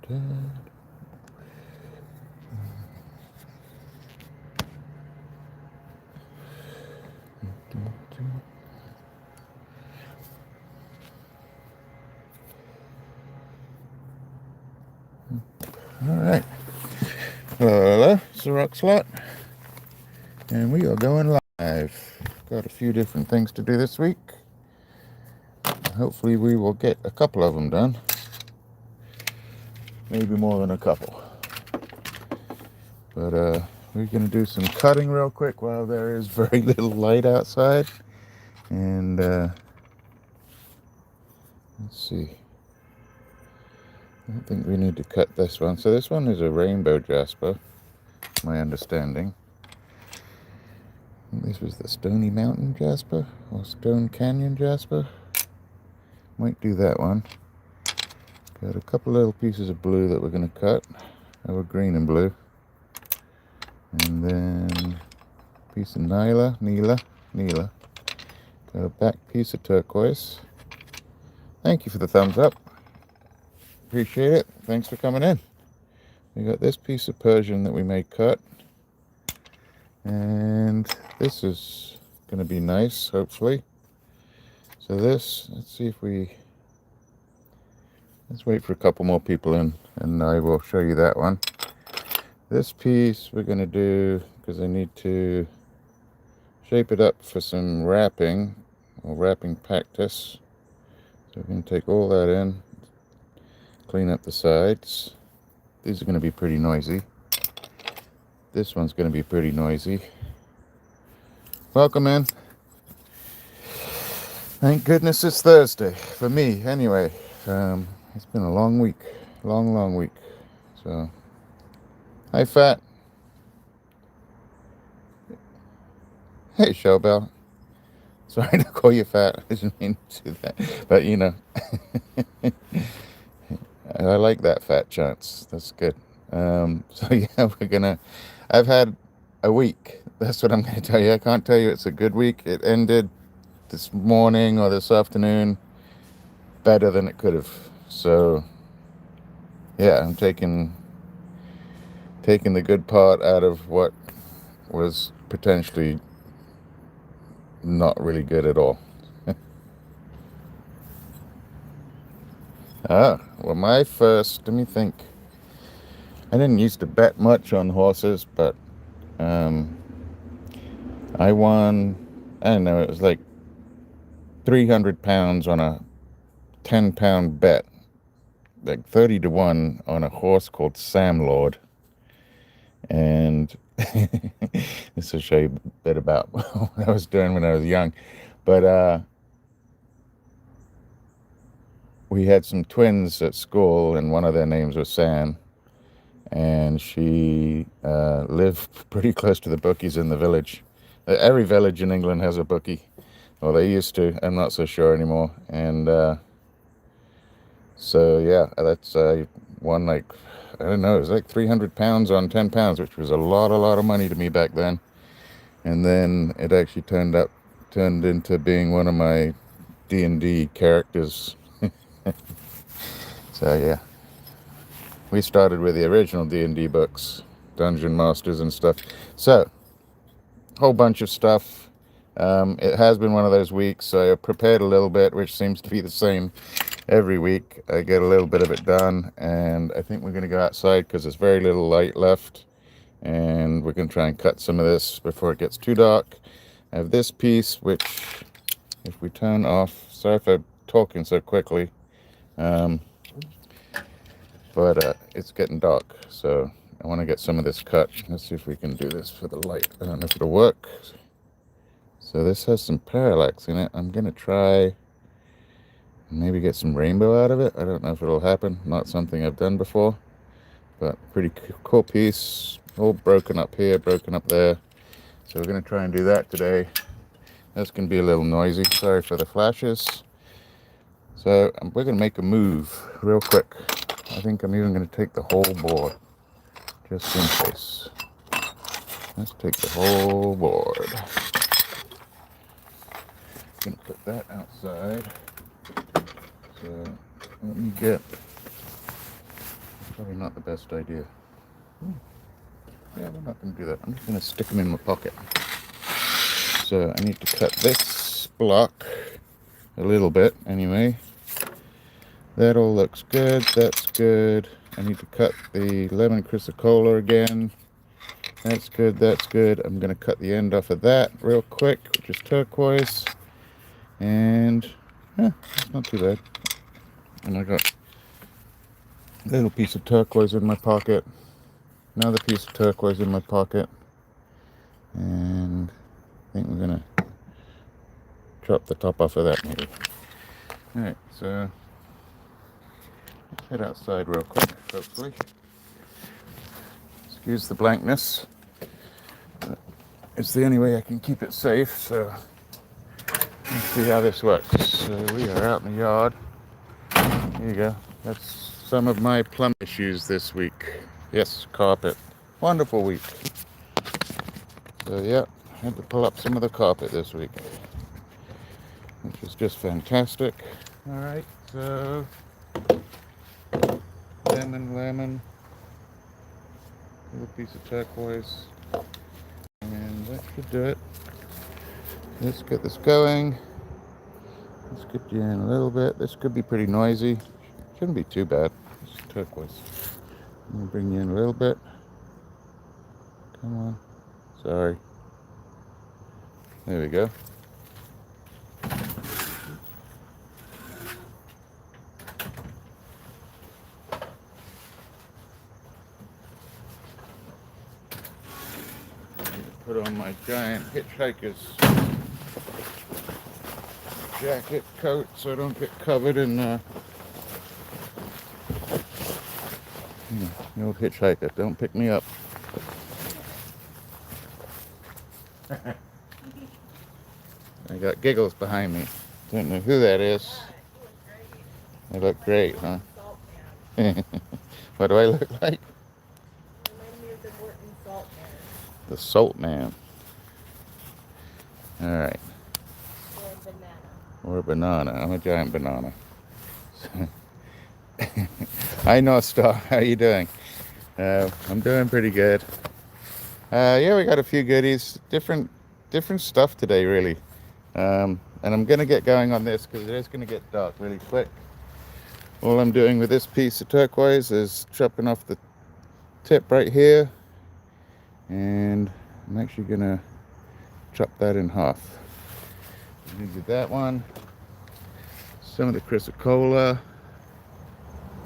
Alright. Hello, Sir RocksAlot. And we are going live. Got a few different things to do this week. Hopefully we will get a couple of them done. Maybe more than a couple. But we're going to do some cutting real quick while there is very little light outside. And let's see. I don't think we need to cut this one. So this one is a rainbow Jasper, my understanding. This was the Stony Mountain Jasper or Stone Canyon Jasper. Might do that one. Got a couple little pieces of blue that we're going to cut. Over green and blue. And then a piece of Nila. Got a back piece of turquoise. Thank you for the thumbs up. Appreciate it. Thanks for coming in. We got this piece of Persian that we may cut. And this is going to be nice, hopefully. So this, let's wait for a couple more people in, and I will show you that one. This piece we're going to do, because I need to shape it up for some wrapping, or wrapping practice. So we're going to take all that in, clean up the sides. These are going to be pretty noisy. This one's going to be pretty noisy. Welcome in. Thank goodness it's Thursday, for me anyway. It's been a long week, long week. So, hi Fat. Hey Showbell. Sorry to call you fat, I didn't mean to do that. But you know, I like that fat chance, that's good. So yeah, I've had a week, that's what I'm going to tell you. I can't tell you it's a good week. It ended this morning or this afternoon better than it could have. So yeah, I'm taking the good part out of what was potentially not really good at all. Well, let me think. I didn't used to bet much on horses, but I won, I don't know, it was like 300 pounds on a 10-pound bet. Like 30 to 1 on a horse called Sam Lord. And this will show you a bit about what I was doing when I was young. But we had some twins at school, and one of their names was Sam. And she lived pretty close to the bookies in the village. Every village in England has a bookie. Well, they used to. I'm not so sure anymore. And so yeah, that's won like, I don't know, it was like 300 pounds on 10 pounds, which was a lot of money to me back then. And then it actually turned into being one of my D&D characters. So yeah, we started with the original D&D books, Dungeon Masters and stuff. So, whole bunch of stuff. It has been one of those weeks, so I prepared a little bit, which seems to be the same every week. I get a little bit of it done, and I think we're going to go outside because there's very little light left, and we're going to try and cut some of this before it gets too dark. I have this piece, which, if we turn off, sorry if I'm talking so quickly, but it's getting dark, so I want to get some of this cut. Let's see if we can do this for the light. I don't know if it'll work. So this has some parallax in it. I'm going to try maybe get some rainbow out of it. I don't know if it'll happen. Not something I've done before, but pretty cool piece. All broken up here, broken up there. So we're going to try and do that today. That's going to be a little noisy. Sorry for the flashes. So we're going to make a move real quick. I think I'm even going to take the whole board, just in case. Let's take the whole board. I'm going to put that outside. So let me get Probably not the best idea. Yeah, we're not going to do that. I'm just going to stick them in my pocket. So I need to cut this block a little bit anyway. That all looks good. That's good. I need to cut the lemon chrysocolla again. That's good. That's good. I'm going to cut the end off of that real quick, which is turquoise. And it's not too bad. And I got a little piece of turquoise in my pocket. Another piece of turquoise in my pocket. And I think we're going to chop the top off of that maybe. Alright, so let's head outside real quick, hopefully. Excuse the blankness. It's the only way I can keep it safe, so let's see how this works. So we are out in the yard. Here you go. That's some of my plum issues this week. Yes, carpet. Wonderful week. So yeah, I had to pull up some of the carpet this week, which is just fantastic. Alright, so lemon, little piece of turquoise, and that should do it. Let's get this going. Let's get you in a little bit. This could be pretty noisy. Shouldn't be too bad. It's turquoise. I'm gonna bring you in a little bit. Come on. Sorry. There we go. Put on my giant hitchhiker's jacket coat so I don't get covered in the old hitchhiker. Don't pick me up. I got giggles behind me. Don't know who that is. I look great, huh? What do I look like? The Salt Man. Alright. Or a banana. I'm a giant banana. Hi, North Star. How you doing? I'm doing pretty good. Yeah, we got a few goodies. Different stuff today, really. And I'm going to get going on this because it is going to get dark really quick. All I'm doing with this piece of turquoise is chopping off the tip right here. And I'm actually going to chop that in half. I'm going to do that one. Some of the chrysocolla.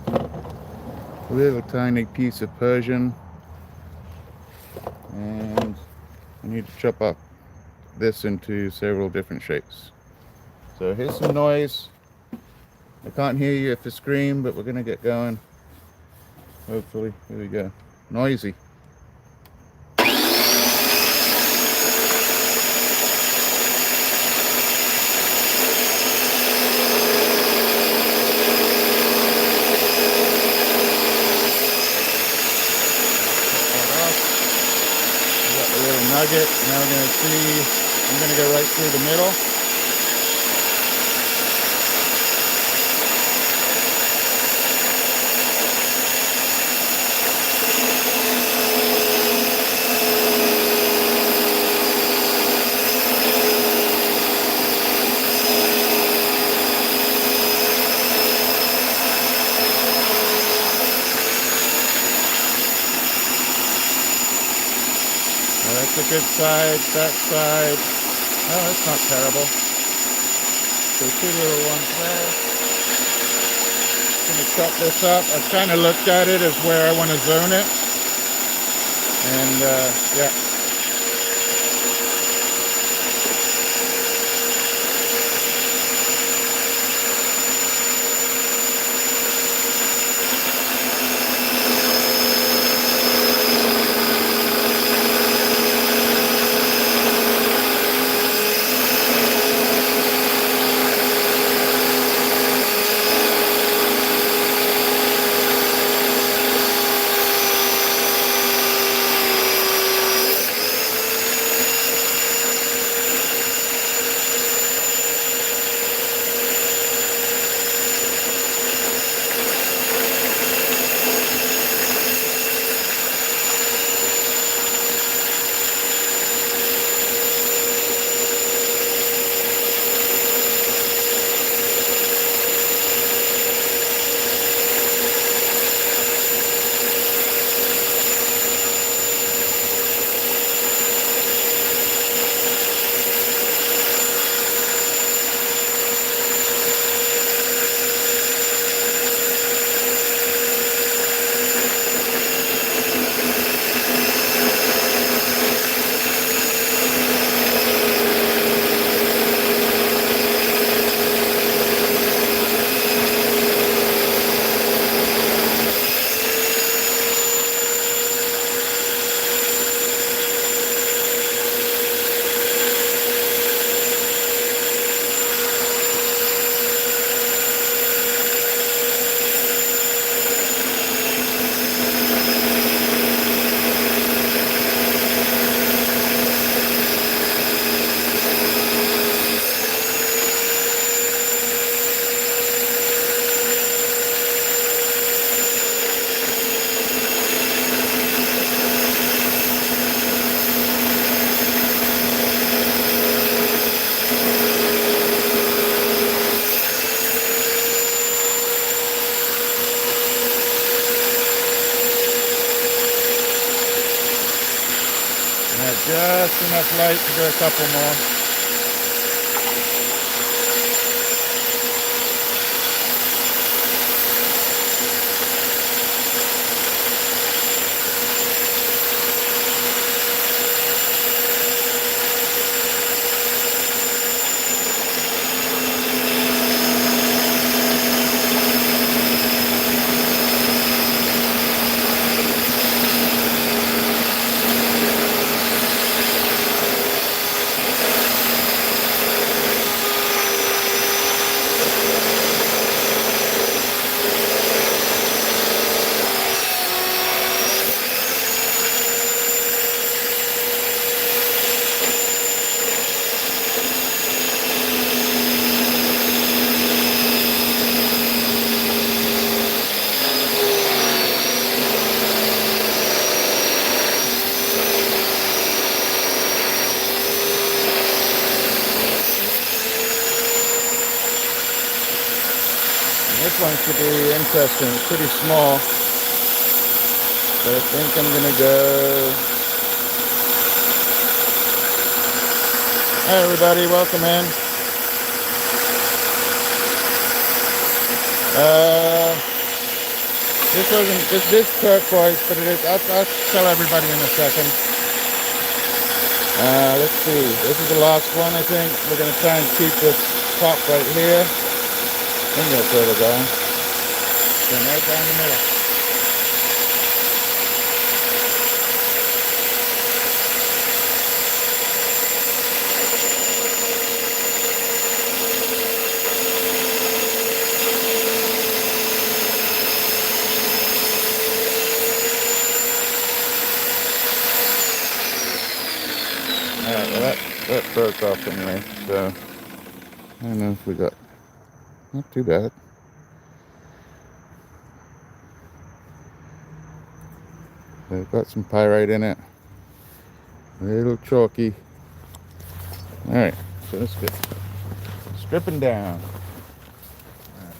A little tiny piece of Persian. And I need to chop up this into several different shapes. So here's some noise. I can't hear you if you scream, but we're going to get going. Hopefully. Here we go. Noisy. Nugget. Now we're going to see, I'm going to go right through the middle. That's a good side, that side. Oh, that's not terrible. So two little ones there. Going to chop this up. I've kind of looked at it as where I want to zone it. And yeah. enough light to do a couple more. This one should be interesting. It's pretty small. But I think I'm gonna go. Hi everybody, welcome in. This is turquoise, but it is. I'll tell everybody in a second. Let's see. This is the last one, I think. We're gonna try and keep this top right here. I think that's where we're going. Going right down the middle. Alright, well that broke off anyway, so I don't know if we got, not too bad. We've got some pyrite in it, a little chalky. Alright, so let's get stripping down. Right.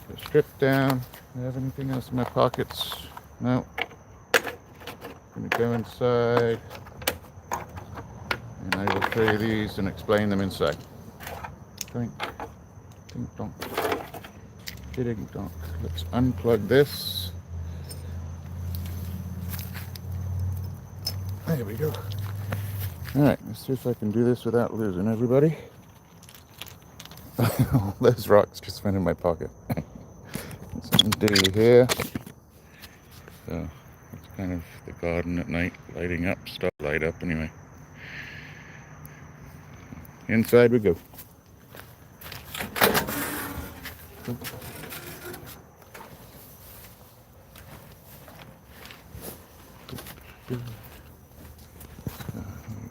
So strip down. Do I have anything else in my pockets? No. I'm gonna go inside and I will show you these and explain them inside. Ding, ding donk, ding donk. Let's unplug this. There we go. Alright, let's see if I can do this without losing everybody. Those rocks just went in my pocket. Something do here. So it's kind of the garden at night, lighting up, stuff light up anyway. Inside we go. There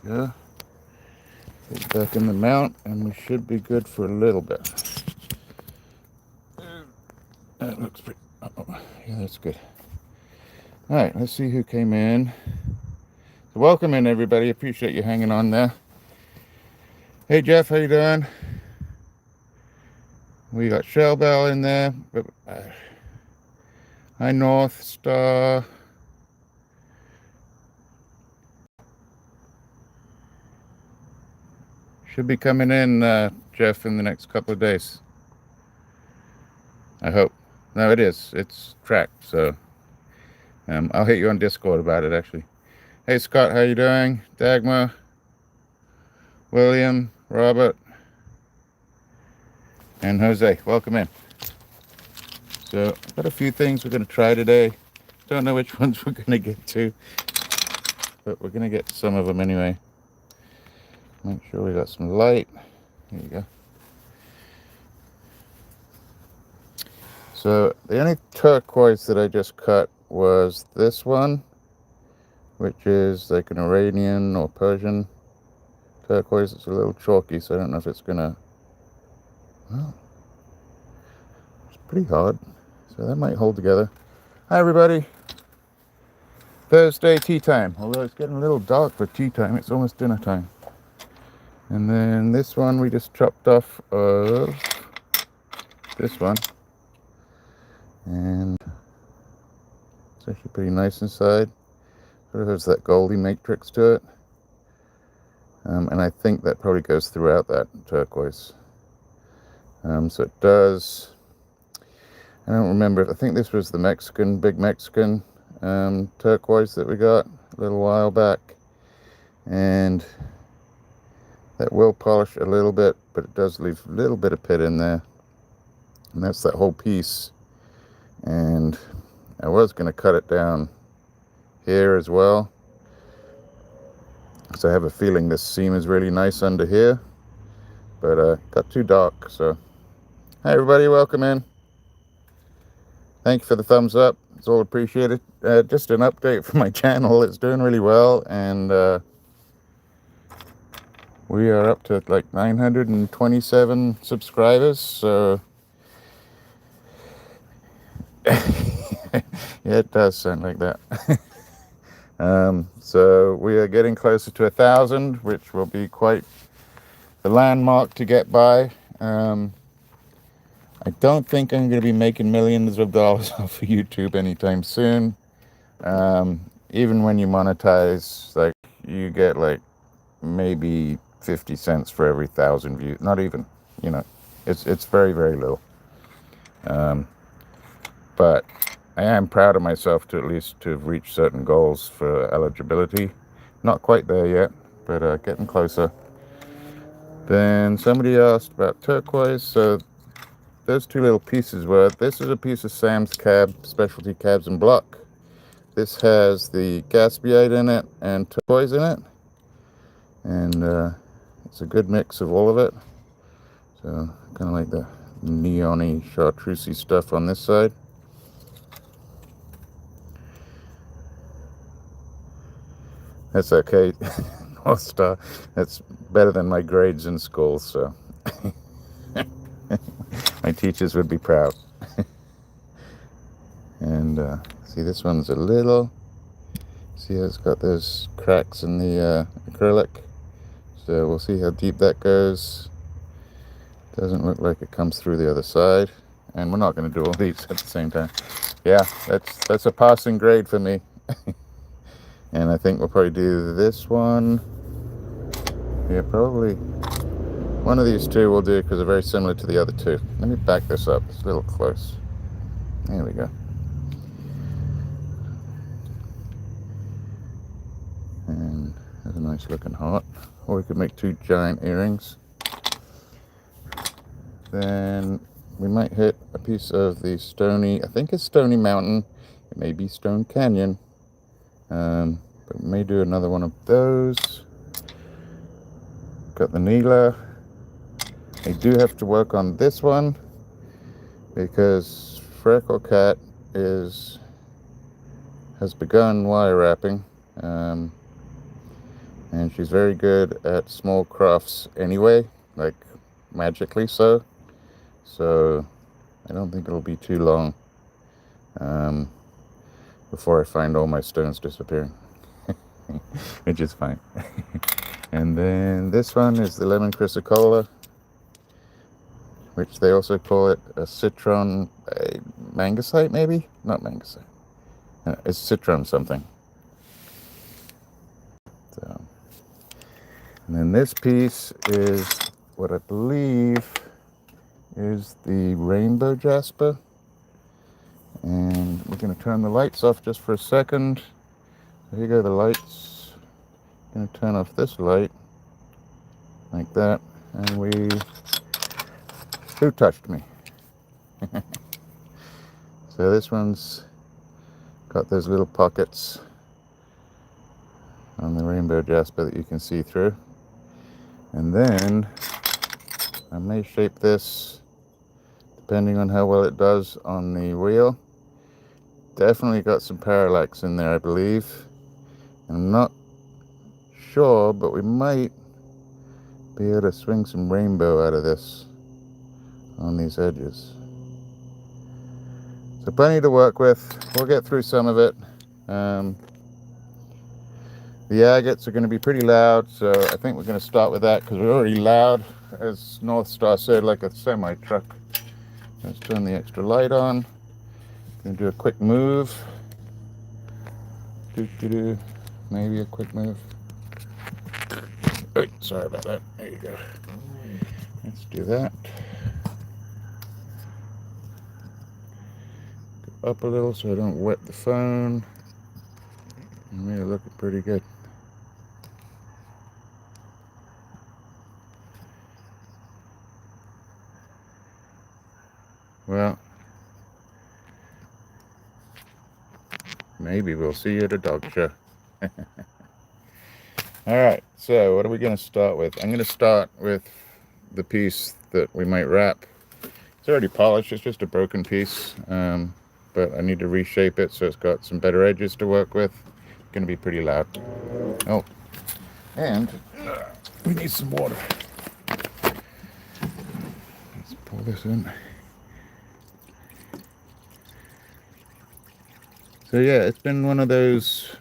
we go. Put it back in the mount and we should be good for a little bit. That looks pretty, yeah, that's good. Alright, let's see who came in. So welcome in everybody, appreciate you hanging on there. Hey Jeff, how you doing? We got Shell Bell in there. Hi North Star. Should be coming in, Jeff, in the next couple of days. I hope. No, it is. It's tracked, so I'll hit you on Discord about it, actually. Hey Scott, how you doing? Dagmar, William, Robert, and Jose, welcome in. So I've got a few things we're going to try today. Don't know which ones we're going to get to, but we're going to get some of them anyway. Make sure we got some light. Here you go. So the only turquoise that I just cut was this one, which is like an Iranian or Persian turquoise. It's a little chalky, so I don't know if it's gonna, well, it's pretty hard, so that might hold together. Hi everybody. Thursday tea time, although it's getting a little dark for tea time. It's almost dinner time. And then this one we just chopped off of this one, and it's actually pretty nice inside. There's that goldy matrix to it. And I think that probably goes throughout that turquoise. So it does. I don't remember. I think this was the big Mexican turquoise that we got a little while back. And that will polish a little bit, but it does leave a little bit of pit in there. And that's that whole piece. And I was going to cut it down here as well, because I have a feeling this seam is really nice under here. But got too dark, so... Hi everybody, welcome in. Thank you for the thumbs up. It's all appreciated. Just an update for my channel. It's doing really well, and we are up to like 927 subscribers. So yeah, it does sound like that. So we are getting closer to 1,000, which will be quite the landmark to get by. I don't think I'm going to be making millions of dollars off of YouTube anytime soon. Even when you monetize, like, you get like maybe 50 cents for every 1,000 views. Not even, it's very, very little. But I am proud of myself to at least to have reached certain goals for eligibility. Not quite there yet, but getting closer. Then somebody asked about turquoise. So those two little pieces were, this is a piece of Sam's Cab, Specialty Cabs and Block. This has the gaspiite in it and turquoise in it. And it's a good mix of all of it. So kind of like the neon-y, chartreusey stuff on this side. That's okay. North Star, that's better than my grades in school, so... My teachers would be proud. And see, this one's a little... See how it's got those cracks in the acrylic? So we'll see how deep that goes. Doesn't look like it comes through the other side. And we're not going to do all these at the same time. Yeah, that's a passing grade for me. And I think we'll probably do this one. Yeah, probably... One of these two we'll do because they're very similar to the other two. Let me back this up. It's a little close. There we go. And there's a nice looking heart. Or we could make two giant earrings. Then we might hit a piece of the Stony, I think it's Stony Mountain. It may be Stone Canyon. But we may do another one of those. Got the Neela. I do have to work on this one because Freckle Cat has begun wire wrapping, and she's very good at small crafts anyway, like magically so. So I don't think it'll be too long before I find all my stones disappearing, which is fine. And then this one is the Lemon Chrysocolla, which they also call it a citron, a mangasite maybe? Not mangasite. It's citron something. So, and then this piece is what I believe is the rainbow jasper. And we're going to turn the lights off just for a second. So here go the lights. I'm going to turn off this light like that, and who touched me? So this one's got those little pockets on the rainbow jasper that you can see through. And then I may shape this depending on how well it does on the wheel. Definitely got some parallax in there, I believe. I'm not sure, but we might be able to swing some rainbow out of this on these edges. So plenty to work with. We'll get through some of it. The agates are going to be pretty loud, so I think we're going to start with that because we're already loud, as North Star said, like a semi-truck. Let's turn the extra light on. Going to do a quick move. maybe a quick move. Oh, sorry about that. There you go. Let's do that. Go up a little so I don't wet the phone. And we're looking pretty good. Well, maybe we'll see you at a dog show. Alright, so what are we going to start with? I'm going to start with the piece that we might wrap. It's already polished, it's just a broken piece, but I need to reshape it so it's got some better edges to work with. It's going to be pretty loud. Oh, and we need some water. Let's pull this in. So yeah, it's been one of those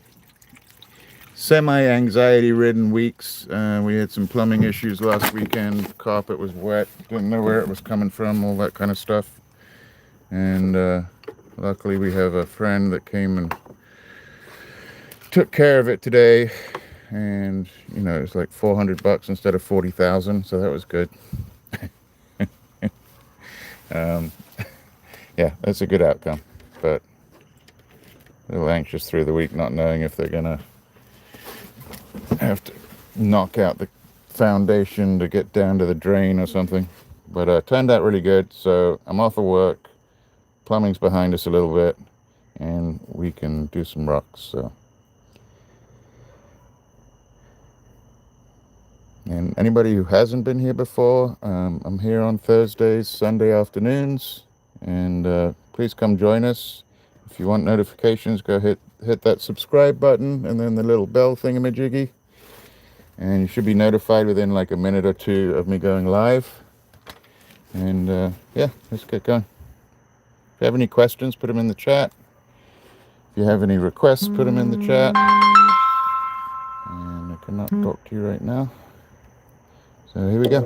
semi-anxiety ridden weeks. We had some plumbing issues last weekend. Carpet was wet, didn't know where it was coming from, all that kind of stuff. And luckily we have a friend that came and took care of it today. And you know, it's like $400 instead of 40,000, so that was good. Yeah, that's a good outcome, but a little anxious through the week, not knowing if they're gonna have to knock out the foundation to get down to the drain or something. But it turned out really good, so I'm off of work. Plumbing's behind us a little bit, and we can do some rocks. So, and anybody who hasn't been here before, I'm here on Thursdays, Sunday afternoons, and please come join us. If you want notifications, go hit that subscribe button and then the little bell thingamajiggy, and you should be notified within like a minute or two of me going live. And yeah, let's get going. If you have any questions, put them in the chat. If you have any requests, put them in the chat. And I cannot talk to you right now, so here we go.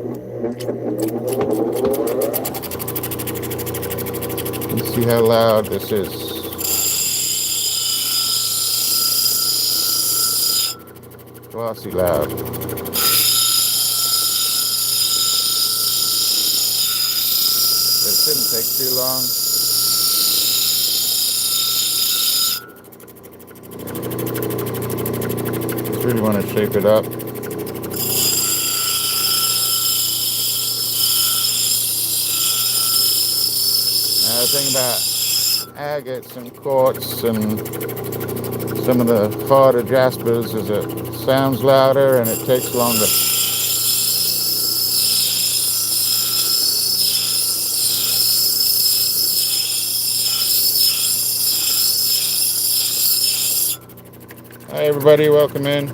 Let's see how loud this is. Glossy loud. But it shouldn't take too long. Just really want to shape it up. The thing about agates and quartz and some of the harder Jaspers is it sounds louder and it takes longer. Hi everybody, welcome in.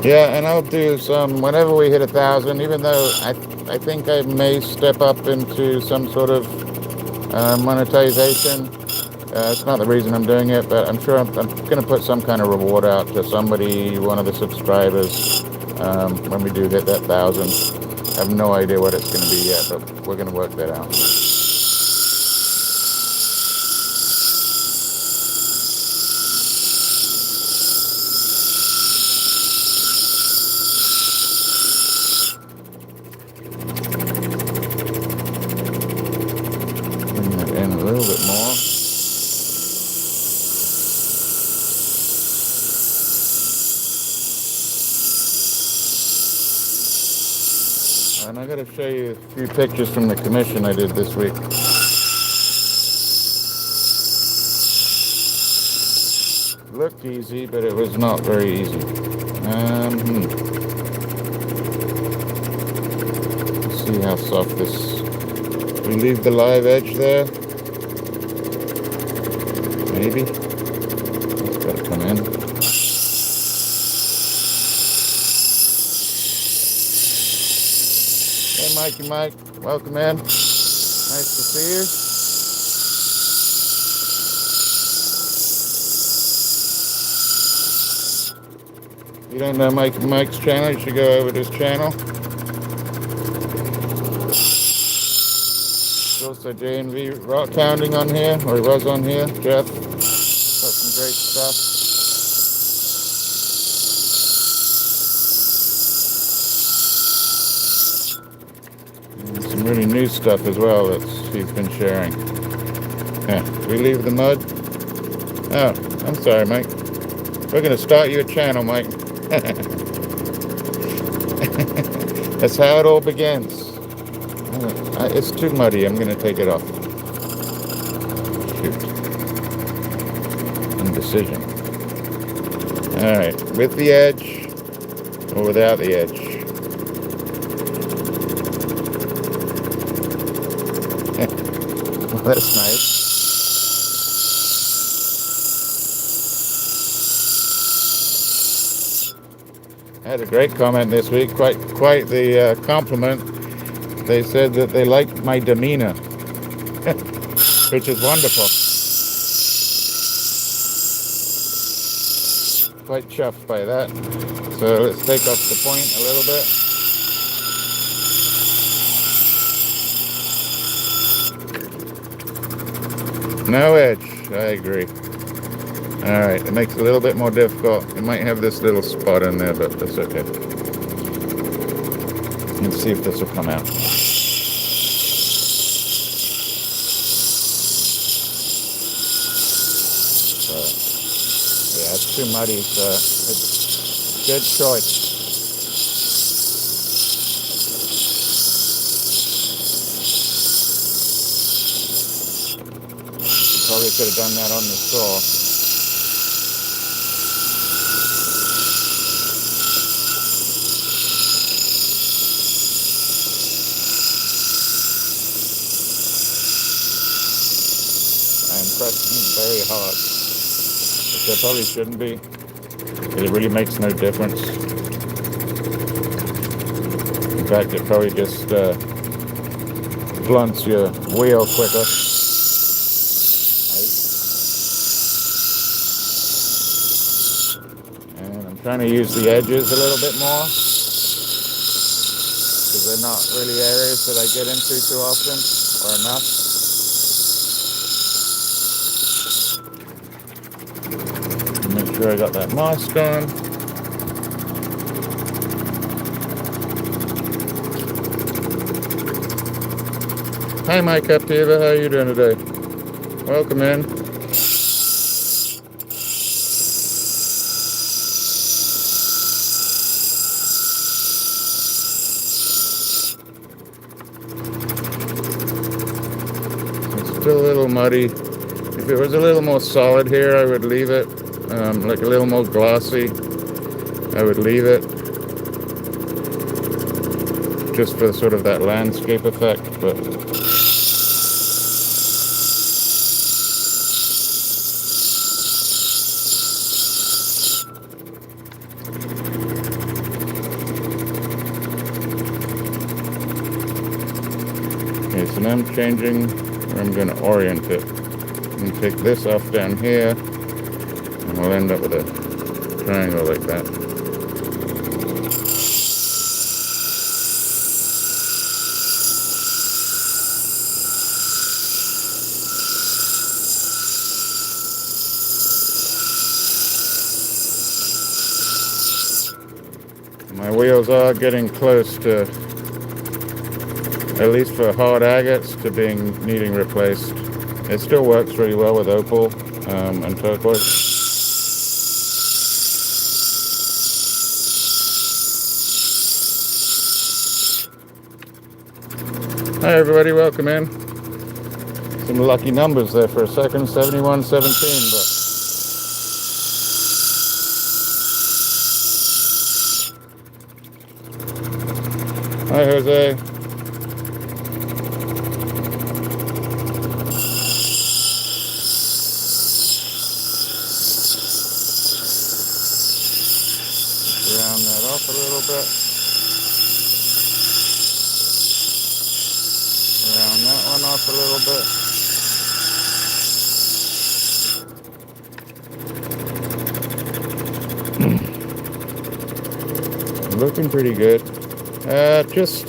Yeah, and I'll do some whenever we hit 1,000, even though I think I may step up into some sort of monetization. It's not the reason I'm doing it, but I'm sure I'm going to put some kind of reward out to somebody, one of the subscribers, when we do hit that 1,000. I have no idea what it's going to be yet, but we're going to work that out. And I got to show you a few pictures from the commission I did this week. Looked easy, but it was not very easy. Let's see how soft this. We leave the live edge there. Maybe. It's got to come in. Hey, Mikey Mike, welcome in. Nice to see you. If you don't know Mikey Mike's channel, you should go over to his channel. There's also J&V rock hounding on here, or he was on here. Jeff, got some great stuff. And some really new stuff as well that he's been sharing. Yeah, we leave the mud. Oh, I'm sorry, Mike. We're going to start you a channel, Mike. That's how it all begins. It's too muddy. I'm going to take it off. Shoot. Indecision. Alright, with the edge or without the edge? Well, that's nice. I had a great comment this week, quite the compliment. They said that they liked my demeanor, which is wonderful. Quite chuffed by that. So let's take off the point a little bit. No edge, I agree. Alright, it makes it a little bit more difficult. It might have this little spot in there, but that's okay. Let's see if this will come out. So, yeah, it's too muddy, so it's a good choice. Probably could have done that on the saw. Pressing very hard, which I probably shouldn't be, but it really makes no difference. In fact, it probably just blunts your wheel quicker. And I'm trying to use the edges a little bit more, because they're not really areas that I get into too often, or enough. Make sure I got that mask on. Hi Mike Captiva, how are you doing today? Welcome in. It's still a little muddy. If it was a little more solid here, I would leave it. Like a little more glossy, I would leave it just for sort of that landscape effect, but okay, so now I'm changing where I'm going to orient it. I'm going to take this off down here. And we'll end up with a triangle like that. My wheels are getting close to, at least for hard agates, to needing replaced. It still works really well with opal and turquoise. Hi everybody, welcome in. Some lucky numbers there for a second, 7117, but hi Jose. Round that off a little bit. Round that one off a little bit. Looking pretty good. Just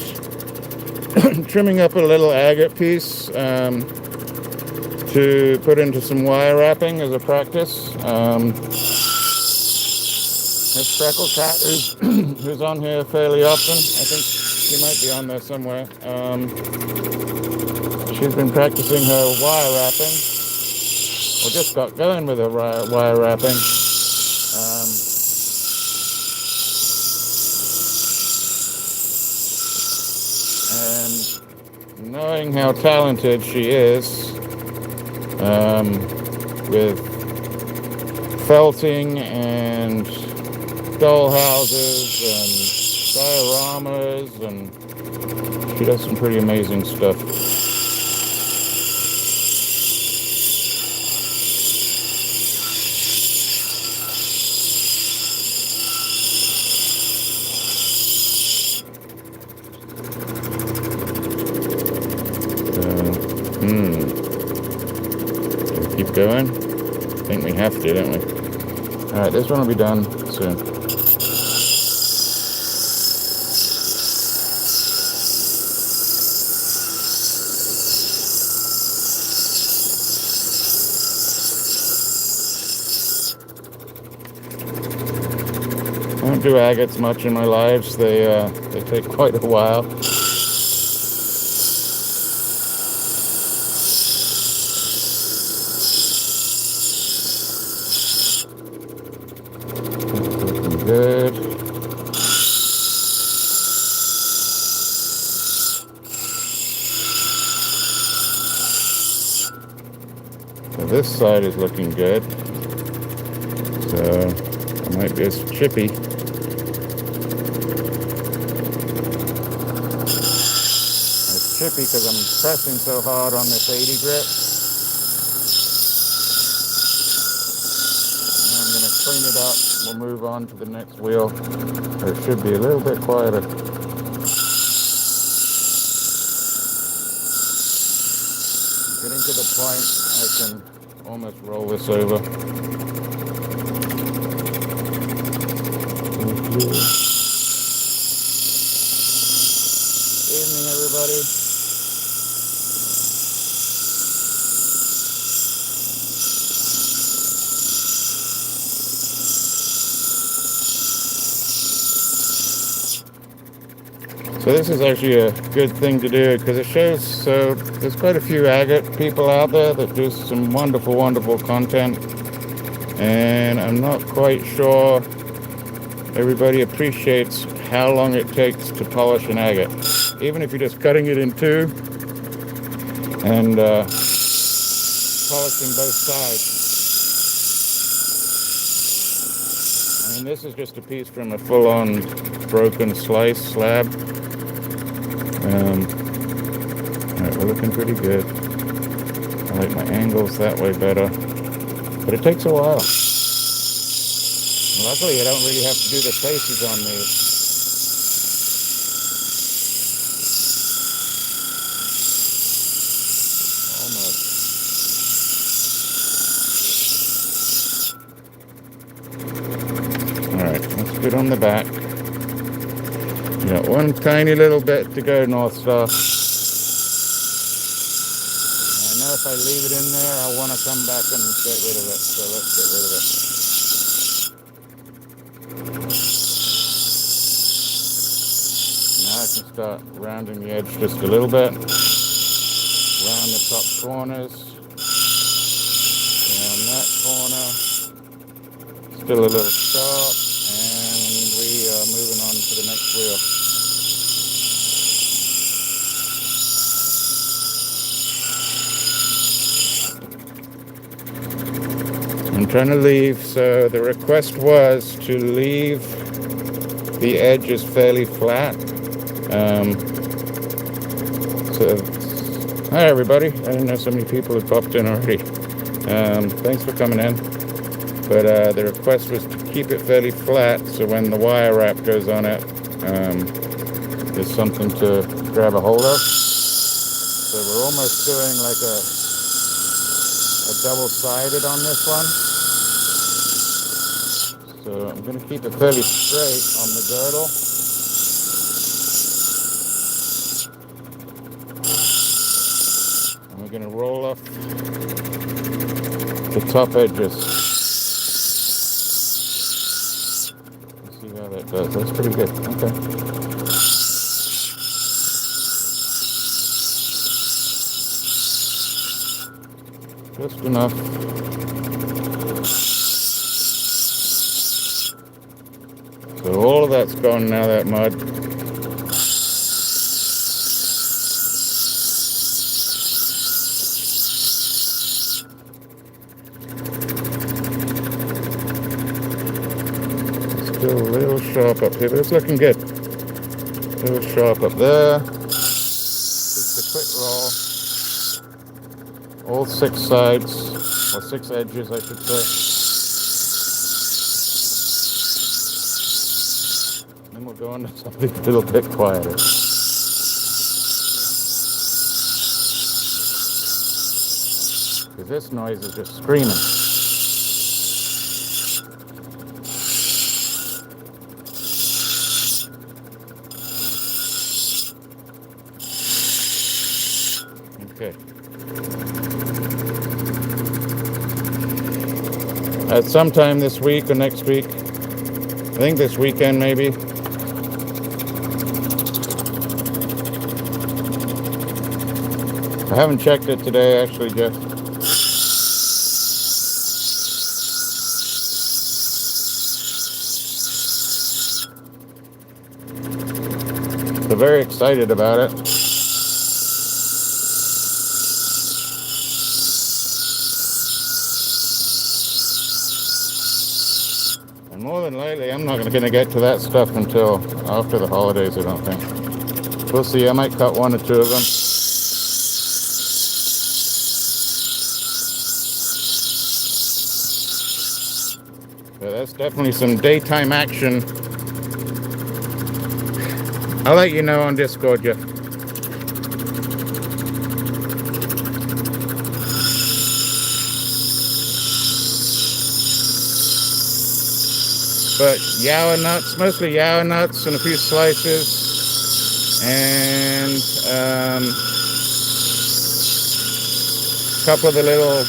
trimming up a little agate piece to put into some wire wrapping as a practice. This Freckle Cat who's on here fairly often. I think she might be on there somewhere. She's been practicing her wire wrapping, or just got going with her wire wrapping. And knowing how talented she is with felting and doll houses and dioramas, and she does some pretty amazing stuff. Keep going. I think we have to, don't we? Alright, this one will be done soon. I don't do agates much in my lives. They take quite a while. Good. So this side is looking good. So it might be as chippy. It's chippy because I'm pressing so hard on this 80 grit. I'm going to clean it up. We'll move on to the next wheel. Or it should be a little bit quieter. Getting to the point, I can almost roll this over. Evening, everybody. So this is actually a good thing to do because it shows, so there's quite a few agate people out there that do some wonderful, wonderful content, and I'm not quite sure everybody appreciates how long it takes to polish an agate. Even if you're just cutting it in two and polishing both sides. I mean, this is just a piece from a full-on broken slab. Alright, we're looking pretty good. I like my angles that way better. But it takes a while. Luckily, I don't really have to do the faces on these. Almost. Alright, let's get on the back. Got one tiny little bit to go, North Star. I know if I leave it in there, I want to come back and get rid of it. So let's get rid of it. Now I can start rounding the edge just a little bit. Round the top corners. Round that corner. Still a little sharp. And we are moving on to the next wheel. I'm trying to leave, so the request was to leave the edges fairly flat. Hi everybody, I didn't know so many people had popped in already. Thanks for coming in. But the request was to keep it fairly flat, so when the wire wrap goes on it, there's something to grab a hold of. So we're almost doing like a double-sided on this one. So I'm going to keep it fairly straight on the girdle. going to roll off the top edges. Let's see how that does. That's pretty good. Okay. Just enough. So all of that's gone now, that mud. Still a little sharp up here, but it's looking good. A little sharp up there. Just a quick roll. All 6 sides, or 6 edges, I should say. Then we'll go on to something a little bit quieter. Because this noise is just screaming. Okay. At some time this week or next week, I think this weekend maybe, I haven't checked it today actually, Jeff. So very excited about it. And more than likely, I'm not going to get to that stuff until after the holidays, I don't think. We'll see. I might cut 1 or 2 of them. But that's definitely some daytime action. I'll let you know on Discord, Jeff. But yaourt nuts, mostly yaourt nuts and a few slices, and a couple of the little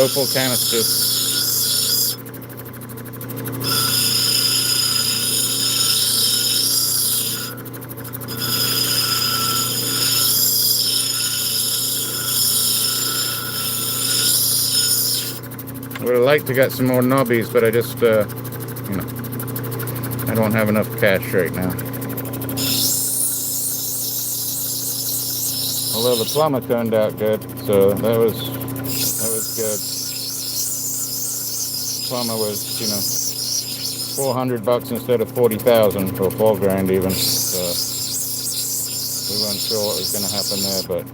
opal canisters. I would have liked to get some more knobbies, but I just, I don't have enough cash right now. Although the plumber turned out good, so that was good. Plumber was, $400 instead of 40,000 or $4,000 even. So we weren't sure what was going to happen there, but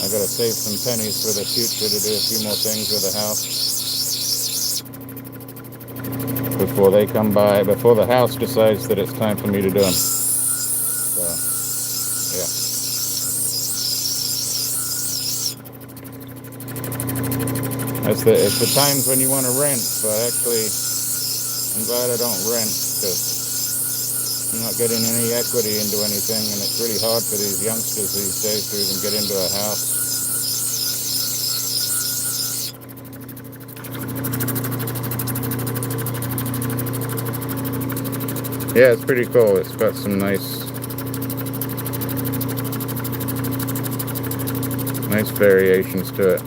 I got to save some pennies for the future to do a few more things with the house. Before they come by, before the house decides that it's time for me to do them. So, yeah. It's the times when you want to rent, but actually, I'm glad I don't rent, because I'm not getting any equity into anything, and it's really hard for these youngsters these days to even get into a house. Yeah, it's pretty cool. It's got some nice variations to it.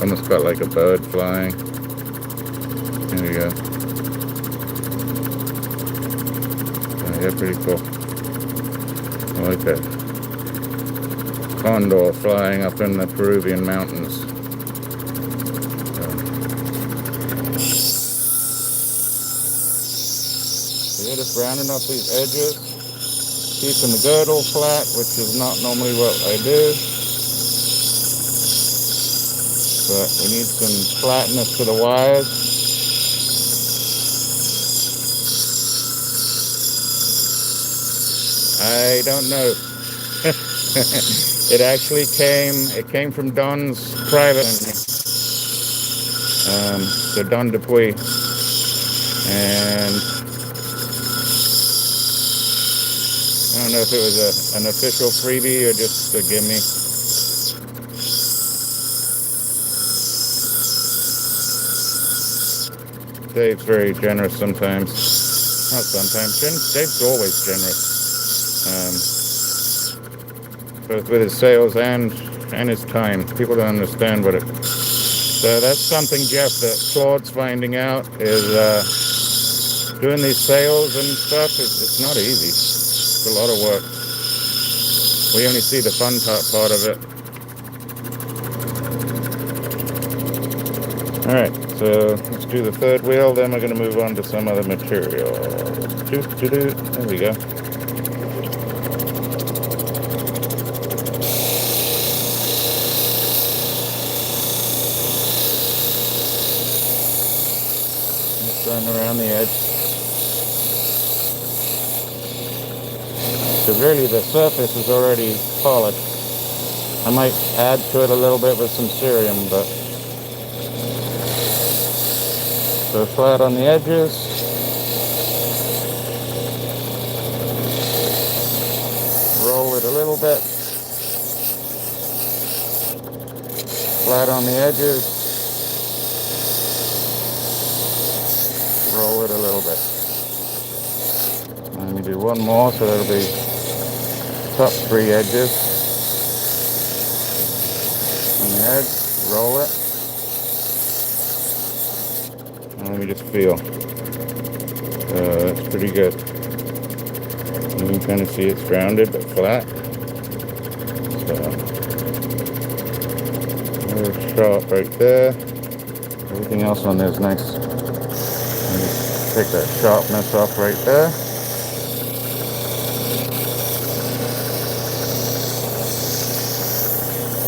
Almost got like a bird flying. There we go. Yeah, pretty cool. I like that. Condor flying up in the Peruvian mountains. Just rounding off these edges, keeping the girdle flat, which is not normally what I do, but we need some flatness to the wires. I don't know. It came from Don's private, so Don Dupuy, and I don't know if it was an official freebie or just a gimme. Dave's very generous sometimes. Not sometimes. Dave's always generous. Both with his sales and his time. People don't understand what it... So that's something, Jeff, that Claude's finding out is doing these sales and stuff. It's not easy. It's a lot of work. We only see the fun part of it. Alright, so let's do the third wheel, then we're going to move on to some other material. There we go. Let's run around the edge. Because really the surface is already polished. I might add to it a little bit with some cerium, but... So flat on the edges. Roll it a little bit. Flat on the edges. Roll it a little bit. Let me do one more, so that'll be top 3 edges. On the edge, roll it. Let me just feel. That's pretty good. You can kind of see it's rounded but flat. So, a little sharp right there. Everything else on there is nice. Take that sharpness off right there.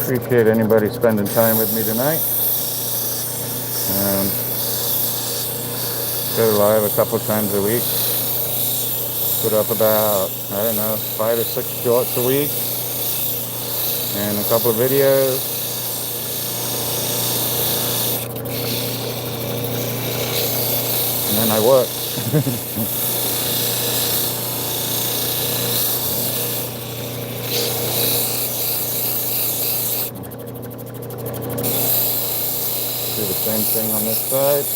Appreciate anybody spending time with me tonight. Go live a couple times a week. Put up about, I don't know, 5 or 6 shorts a week. And a couple of videos. And then I work. Do the same thing on this side.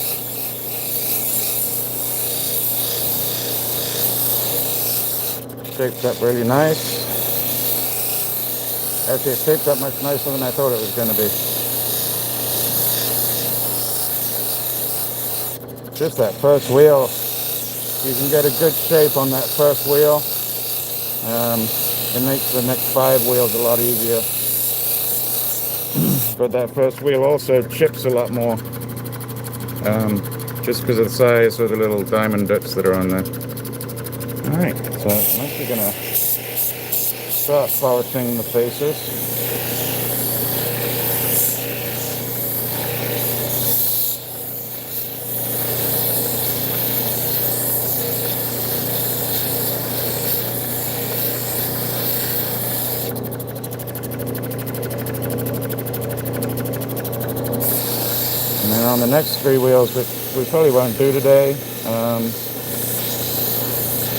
Shaped up really nice. Actually, it shaped up much nicer than I thought it was going to be. Just that first wheel, you can get a good shape on that first wheel. It makes the next 5 wheels a lot easier. But that first wheel also chips a lot more, just because of the size of the little diamond bits that are on there. Alright, so I'm actually going to start polishing the faces. And then on the next 3 wheels, which we probably won't do today,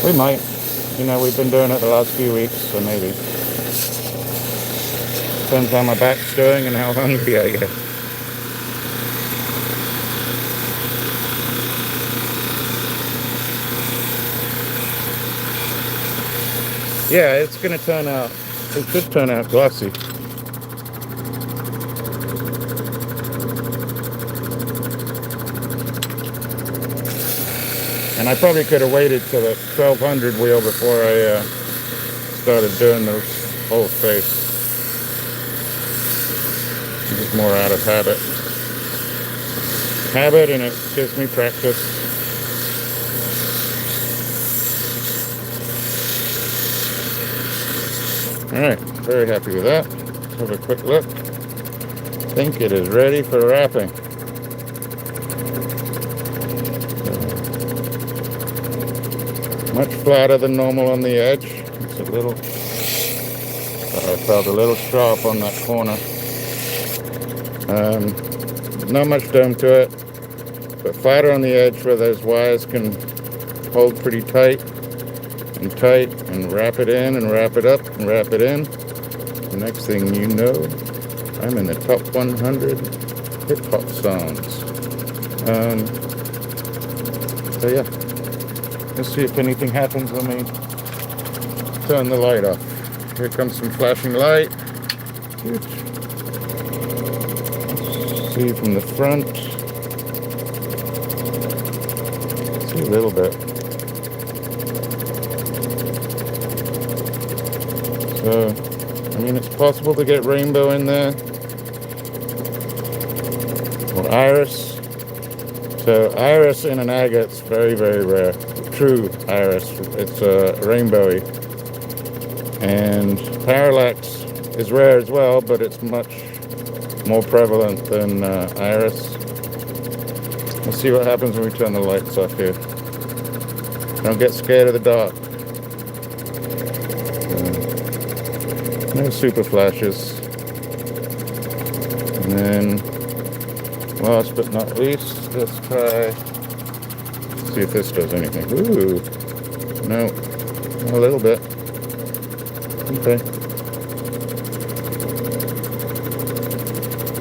we might. You know, we've been doing it the last few weeks, so maybe. Depends how my back's doing and how hungry I get. Yeah, it's going to turn out, it should turn out glossy. And I probably could have waited till the 1200 wheel before I started doing the whole face. Just more out of habit. And it gives me practice. Alright, very happy with that. Let's have a quick look. I think it is ready for wrapping. Much flatter than normal on the edge. It's a little, I felt a little sharp on that corner. Not much dome to it, but flatter on the edge where those wires can hold pretty tight, and wrap it in and wrap it up and wrap it in. The next thing you know, I'm in the top 100 hip hop songs. So yeah, let's see if anything happens when we turn the light off. Here comes some flashing light. Let's see from the front. See a little bit. So, I mean, it's possible to get rainbow in there. Or iris. So iris in an agate's very, very rare. True iris. It's rainbowy. And parallax is rare as well, but it's much more prevalent than iris. Let's see what happens when we turn the lights off here. Don't get scared of the dark. No super flashes. And then, last but not least, let's try, see if this does anything. Ooh, no, a little bit. Okay.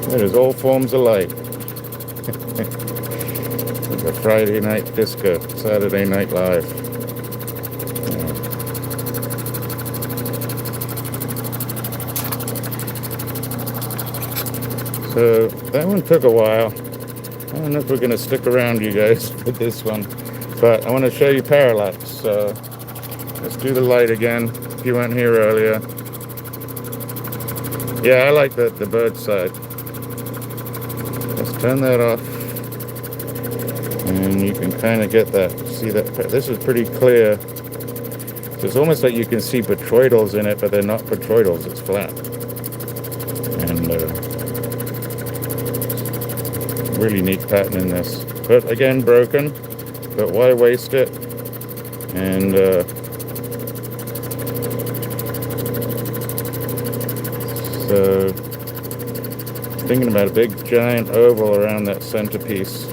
That is all forms of light. Like a Friday night disco, Saturday Night Live. So that one took a while. I don't know if we're going to stick around, you guys, with this one, but I want to show you parallax. So let's do the light again. If you weren't here earlier, yeah, I like the bird side. Let's turn that off, and you can kind of get that. See that? This is pretty clear. So it's almost like you can see botryoidals in it, but they're not botryoidals. It's flat, and really neat pattern in this. But again, broken. But why waste it? And so thinking about a big giant oval around that centerpiece.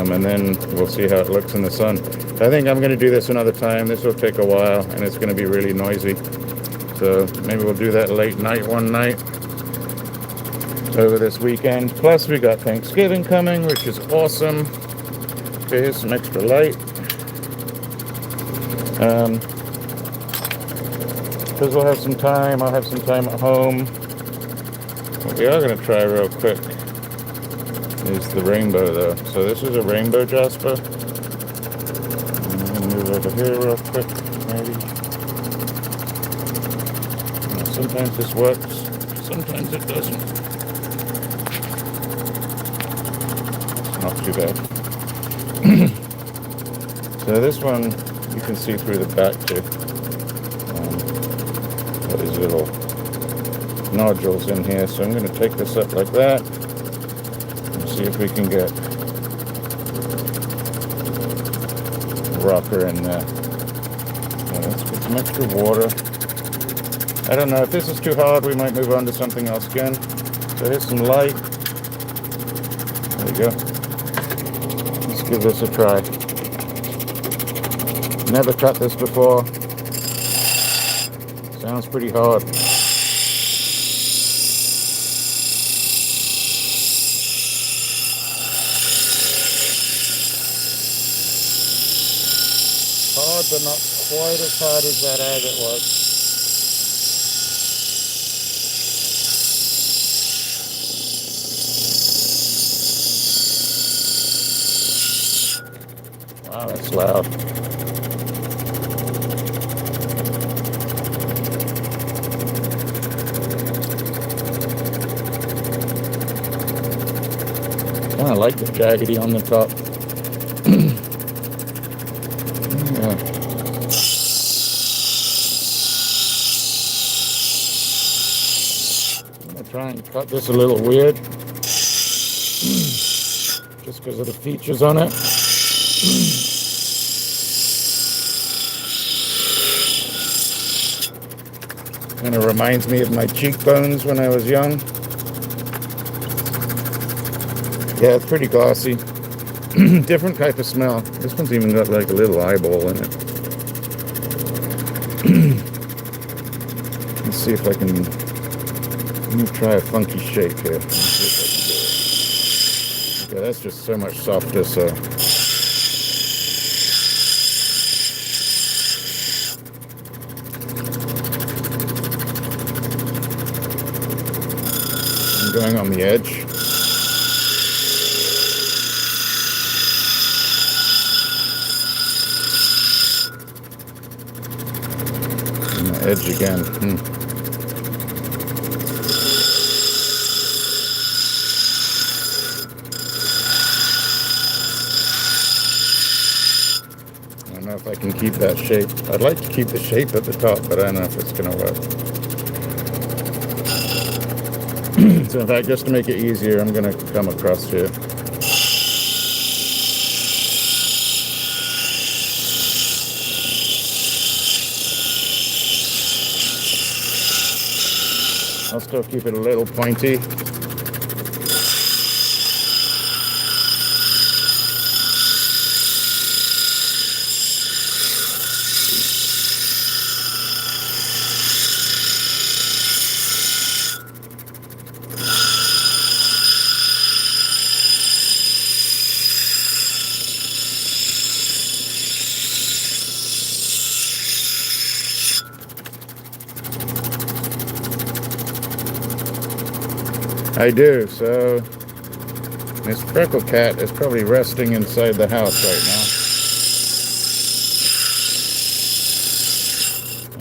And then we'll see how it looks in the sun. I think I'm going to do this another time. This will take a while, and it's going to be really noisy. So maybe we'll do that late night one night over this weekend. Plus we got Thanksgiving coming, which is awesome. Okay, here's some extra light. Because we'll have some time, I'll have some time at home. What we are going to try real quick is the rainbow though. So this is a rainbow Jasper. I'm going to move over here real quick, maybe. Sometimes this works, sometimes it doesn't. Not too bad. So this one you can see through the back too. Got these little nodules in here, so I'm going to take this up like that and see if we can get a rocker in there. So let's get some extra water. I don't know if this is too hard, we might move on to something else again. So here's some light. There we go. Let's give this a try. Never cut this before. Sounds pretty hard. Hard, but not quite as hard as that agate was. Wow, that's loud. I like the jaggedy on the top. Yeah. I'm going to try and cut this a little weird. Just because of the features on it. Kind of reminds me of my cheekbones when I was young. Yeah, it's pretty glossy. Different type of smell. This one's even got like a little eyeball in it. Let's see if I can. Let me try a funky shape here. Okay, that's just so much softer, so. I'm going on the edge. And the edge again. I don't know if I can keep that shape. I'd like to keep the shape at the top, but I don't know if it's going to work. So in fact, just to make it easier, I'm going to come across here. I'll still keep it a little pointy. I do, so Miss Freckle Cat is probably resting inside the house right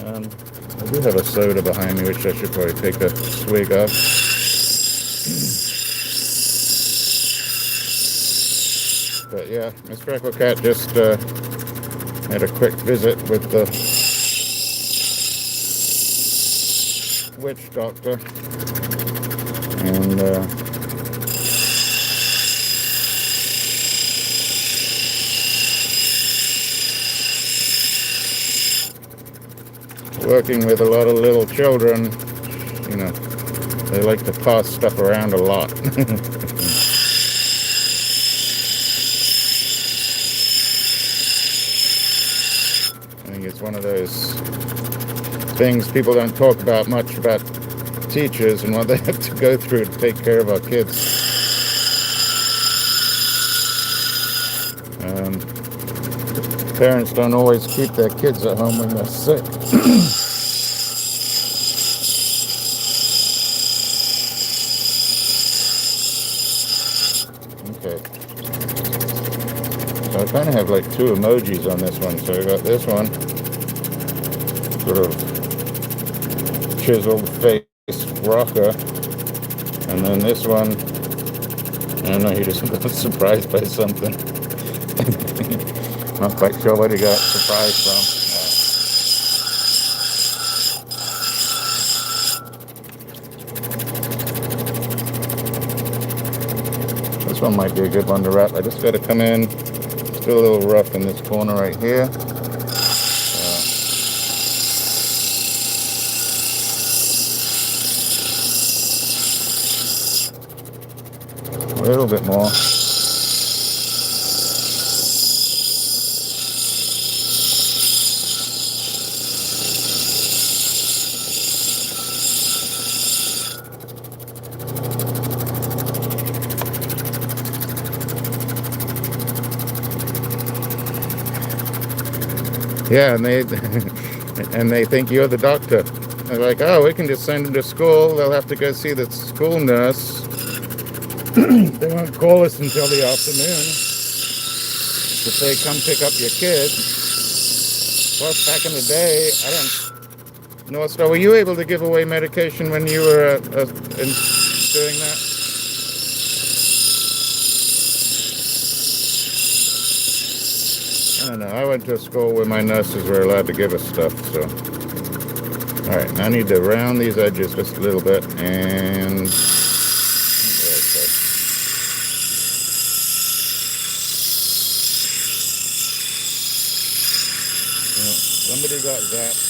now. I do have a soda behind me, which I should probably take a swig of. But yeah, Miss Freckle Cat just had a quick visit with the witch doctor. And working with a lot of little children, you know, they like to toss stuff around a lot. I think it's one of those things people don't talk about much about teachers and what they have to go through to take care of our kids. Parents don't always keep their kids at home when they're sick. Okay. So I kind of have like two emojis on this one. So I got this one, sort of chiseled face rocker, and then this one, I don't know, he just got surprised by something. Not quite sure what he got surprised from. This one might be a good one to wrap. I just got to come in, still a little rough in this corner right here. A little bit more. Yeah, and they think you're the doctor. They're like, oh, we can just send them to school. They'll have to go see the school nurse. They won't call us until the afternoon to say, come pick up your kid. Plus, back in the day, I don't know. So were you able to give away medication when you were doing that? I don't know. I went to a school where my nurses were allowed to give us stuff, so. All right, now I need to round these edges just a little bit, and okay. Well, somebody got zapped.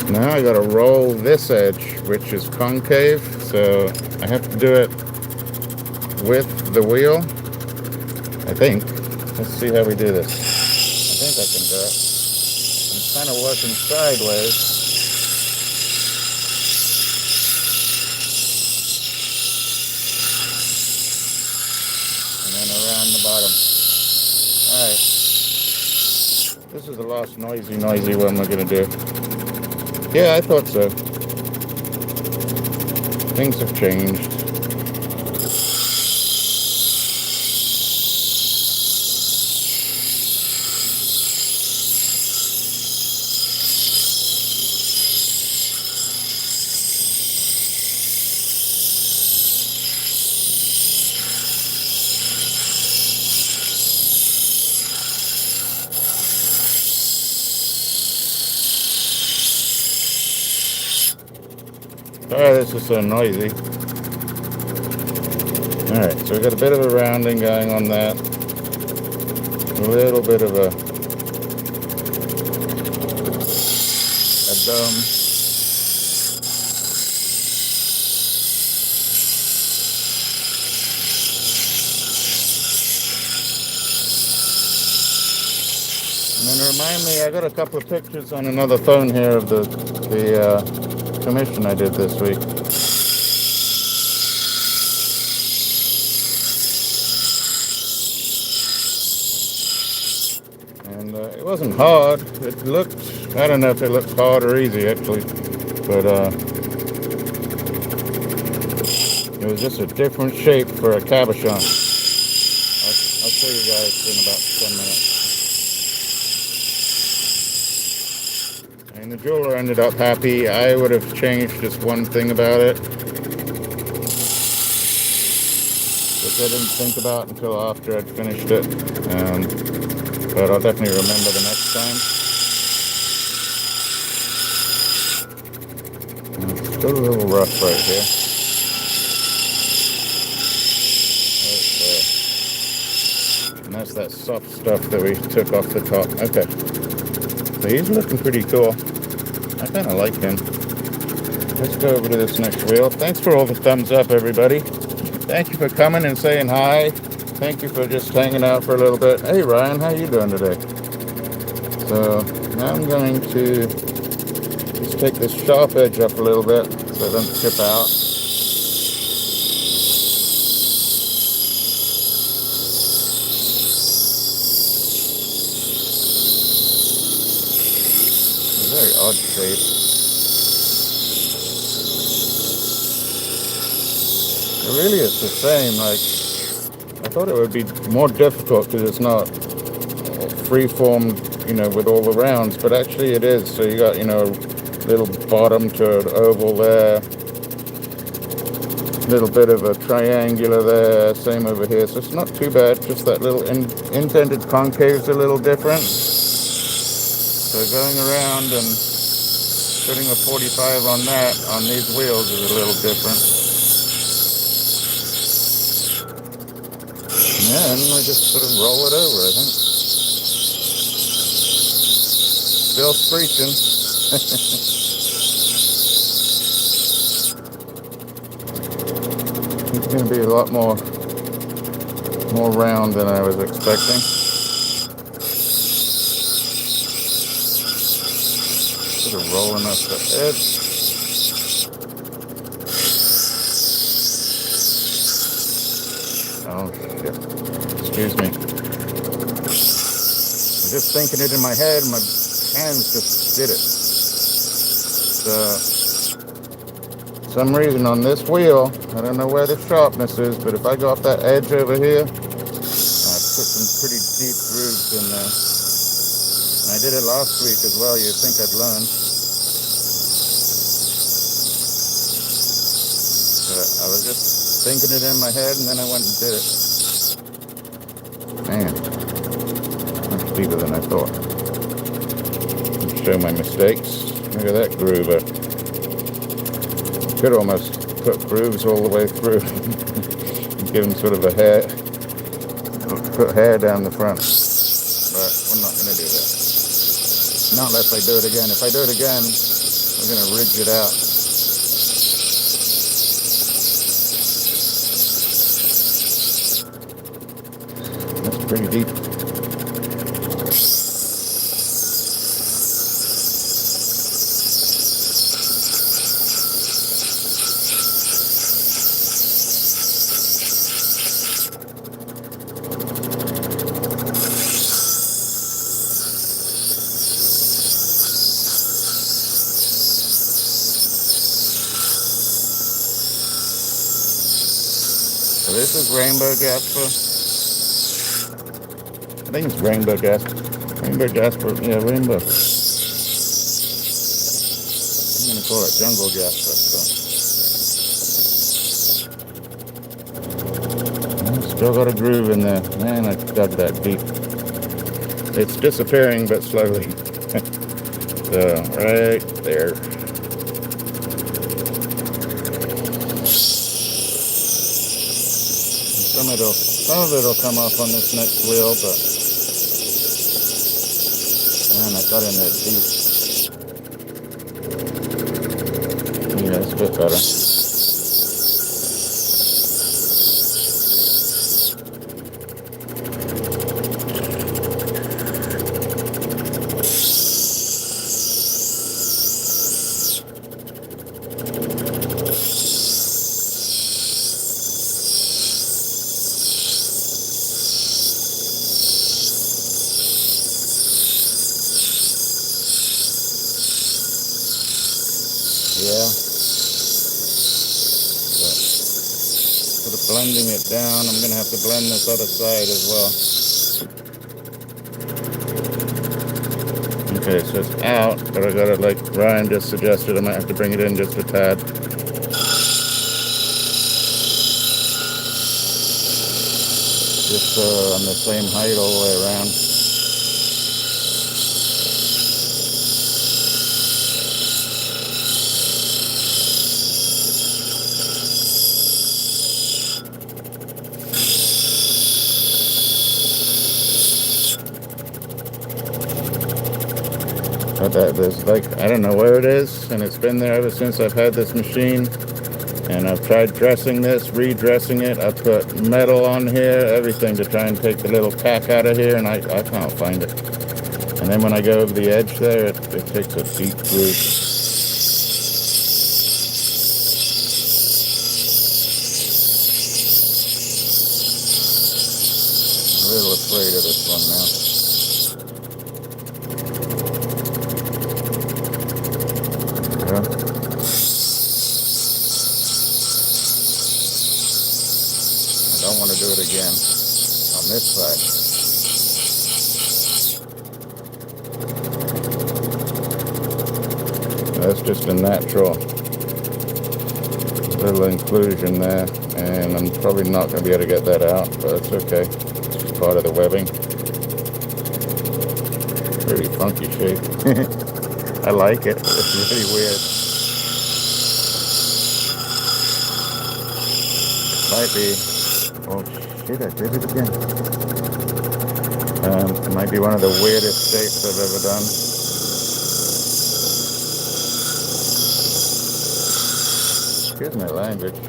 Now I gotta roll this edge, which is concave, so I have to do it with the wheel, I think. Let's see how we do this. I think I can do it. I'm kind of working sideways. And then around the bottom. Alright. This is the last noisy one we're going to do. Yeah, I thought so. Things have changed. Sorry this is so noisy. Alright, so we got a bit of a rounding going on that. A little bit of a dome. And then remind me, I got a couple of pictures on another phone here of the commission I did this week. And it wasn't hard. It looked, I don't know if it looks hard or easy actually, but it was just a different shape for a cabochon. I'll show you guys in about 10 minutes. And the jeweler ended up happy. I would have changed just one thing about it, which I didn't think about until after I'd finished it. But I'll definitely remember the next time. It's still a little rough right here. Right there. And that's that soft stuff that we took off the top. Okay. So he's looking pretty cool. I kind of like him. Let's go over to this next wheel. Thanks for all the thumbs up, everybody. Thank you for coming and saying hi. Thank you for just hanging out for a little bit. Hey, Ryan, how you doing today? So now I'm going to just take this sharp edge up a little bit so it doesn't chip out. Very odd shape. It really is the same. Like, I thought it would be more difficult because it's not free-formed, with all the rounds, but actually it is. So you got, little bottom to an oval there, little bit of a triangular there, same over here. So it's not too bad. Just that little indented concave's a little different. So going around and putting a 45 on that, on these wheels, is a little different. And then we just sort of roll it over, I think. Still screeching. It's going to be a lot more round than I was expecting. Sort of rolling up the edge. Oh shit. Excuse me. I'm just thinking it in my head, my hands just did it. For some reason on this wheel, I don't know where the sharpness is, but if I go off that edge over here, I put some pretty deep grooves in there. I did it last week as well. You'd think I'd learn. But I was just thinking it in my head, and then I went and did it. Man, much deeper than I thought. I'll show my mistakes. Look at that groove. Could almost put grooves all the way through. Give them sort of a hair. Put hair down the front. But we're not going to do that. Not unless I do it again. If I do it again, we're going to ridge it out. Pretty deep. So this is rainbow Jasper. I think it's rainbow Jasper. Rainbow Jasper, yeah, rainbow. I'm gonna call it jungle Jasper. So. Still got a groove in there. Man, I dug that deep. It's disappearing, but slowly. So, right there. Some of it'll come off on this next wheel, but man, I got in there deep. Yeah, it's a bit better. Yeah. Sort of blending it down. I'm going to have to blend this other side as well. Okay, so it's out, but I got to, like Ryan just suggested, I might have to bring it in just a tad. Just on the same height all the way around. There's like, I don't know where it is, and it's been there ever since I've had this machine. And I've tried dressing this, redressing it. I put metal on here, everything to try and take the little tack out of here, and I can't find it. And then when I go over the edge there, it takes a deep groove. I'm a little afraid of this one now. I don't want to do it again on this side. That's just a natural little inclusion there, and I'm probably not going to be able to get that out, but it's okay. It's just part of the webbing. Pretty funky shape. I like it. It's really weird. Might be, oh shit, I did it again. It might be one of the weirdest shapes I've ever done. Excuse my language.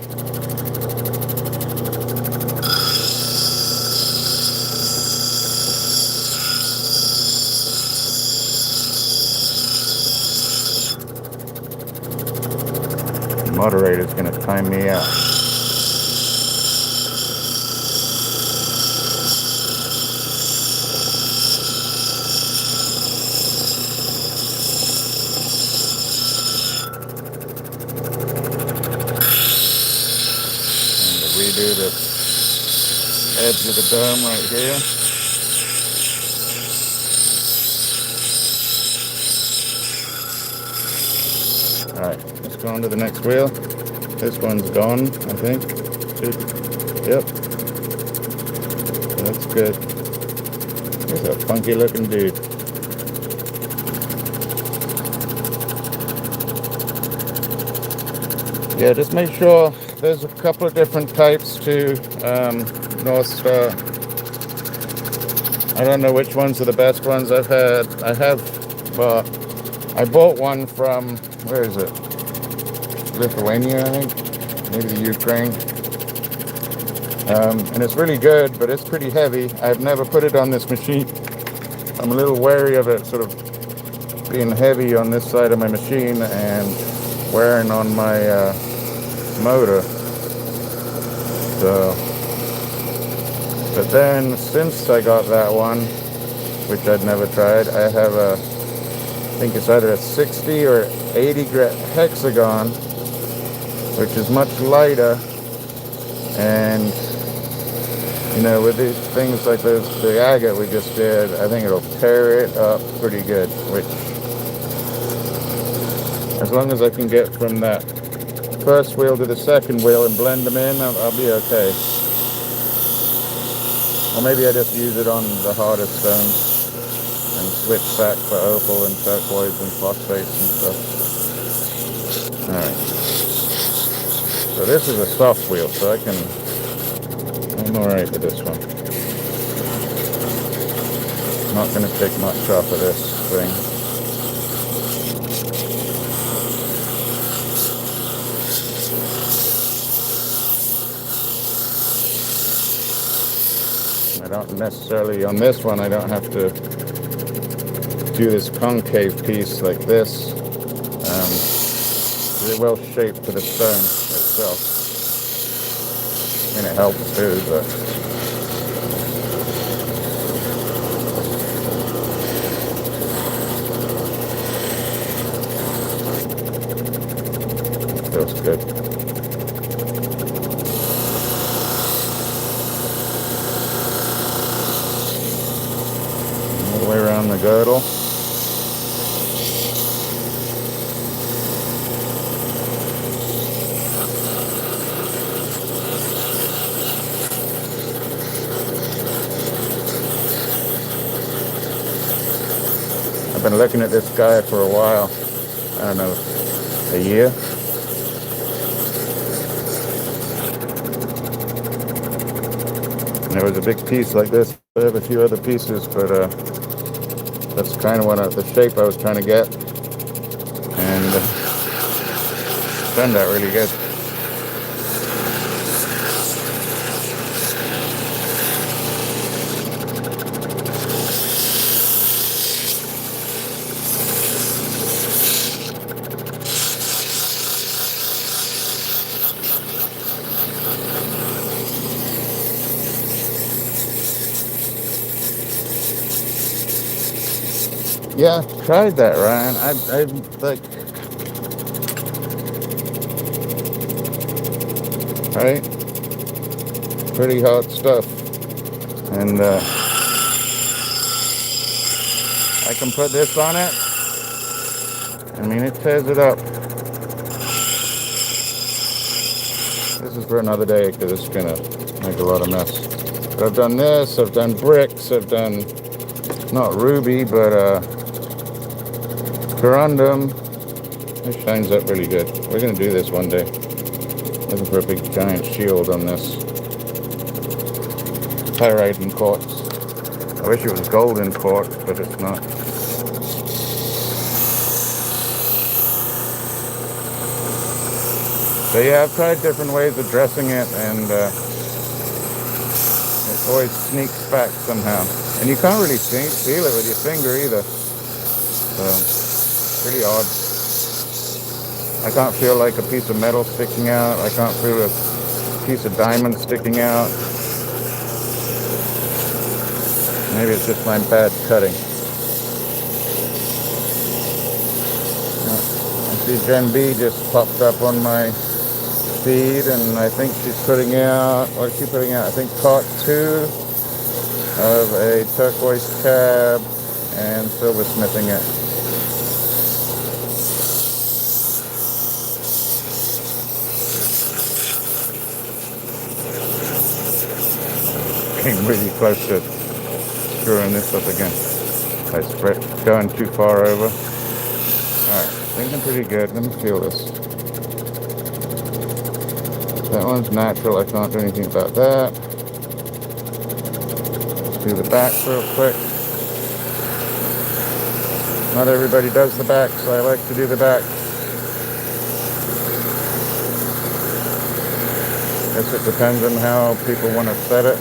The moderator's going to time me out. Redo the edge of the dome right here. Alright, let's go on to the next wheel. This one's gone, I think. Yep. That's good. He's a funky looking dude. Yeah, just make sure. There's a couple of different types to North Star. I don't know which ones are the best ones I've had. I bought one from, where is it? Lithuania, I think. Maybe the Ukraine. And it's really good, but it's pretty heavy. I've never put it on this machine. I'm a little wary of it sort of being heavy on this side of my machine and wearing on my motor. So, but then since I got that one, which I'd never tried, I have I think it's either a 60 or 80 grit hexagon, which is much lighter, and you know, with these things like the agate we just did, I think it'll tear it up pretty good, which, as long as I can get from that first wheel to the second wheel and blend them in, I'll be okay. Or maybe I just use it on the harder stones and switch back for opal and turquoise and phosphates and stuff. Alright. So this is a soft wheel, so I'm alright with this one. Not going to take much off of this thing. I don't necessarily, on this one, I don't have to do this concave piece like this. It will shape to the stone itself. I mean, it helps too, but feels good. All the way around the girdle. I've been looking at this guy for a while. I don't know, a year. There was a big piece like this. I have a few other pieces, but that's kind of the shape I was trying to get, and it turned out really good. Yeah, tried that, Ryan. I like, right? Pretty hot stuff. And I can put this on it. I mean, it tears it up. This is for another day because it's gonna make a lot of mess. But I've done this, I've done bricks, I've done, not ruby, but corundum. It shines up really good. We're going to do this one day. Looking for a big giant shield on this. Pyrite and quartz. I wish it was gold in quartz, but it's not. So yeah, I've tried different ways of dressing it, and it always sneaks back somehow. And you can't really feel it with your finger either. So, pretty odd. I can't feel like a piece of metal sticking out. I can't feel a piece of diamond sticking out. Maybe it's just my bad cutting. I see Gen B just popped up on my feed, and I think she's putting out, what is she putting out? I think part 2 of a turquoise cab and silversmithing it. Getting really close to screwing this up again. I spread going too far over. Alright, thinking pretty good. Let me feel this. That one's natural. I can't do anything about that. Let's do the back real quick. Not everybody does the back, so I like to do the back. guess it depends on how people want to set it.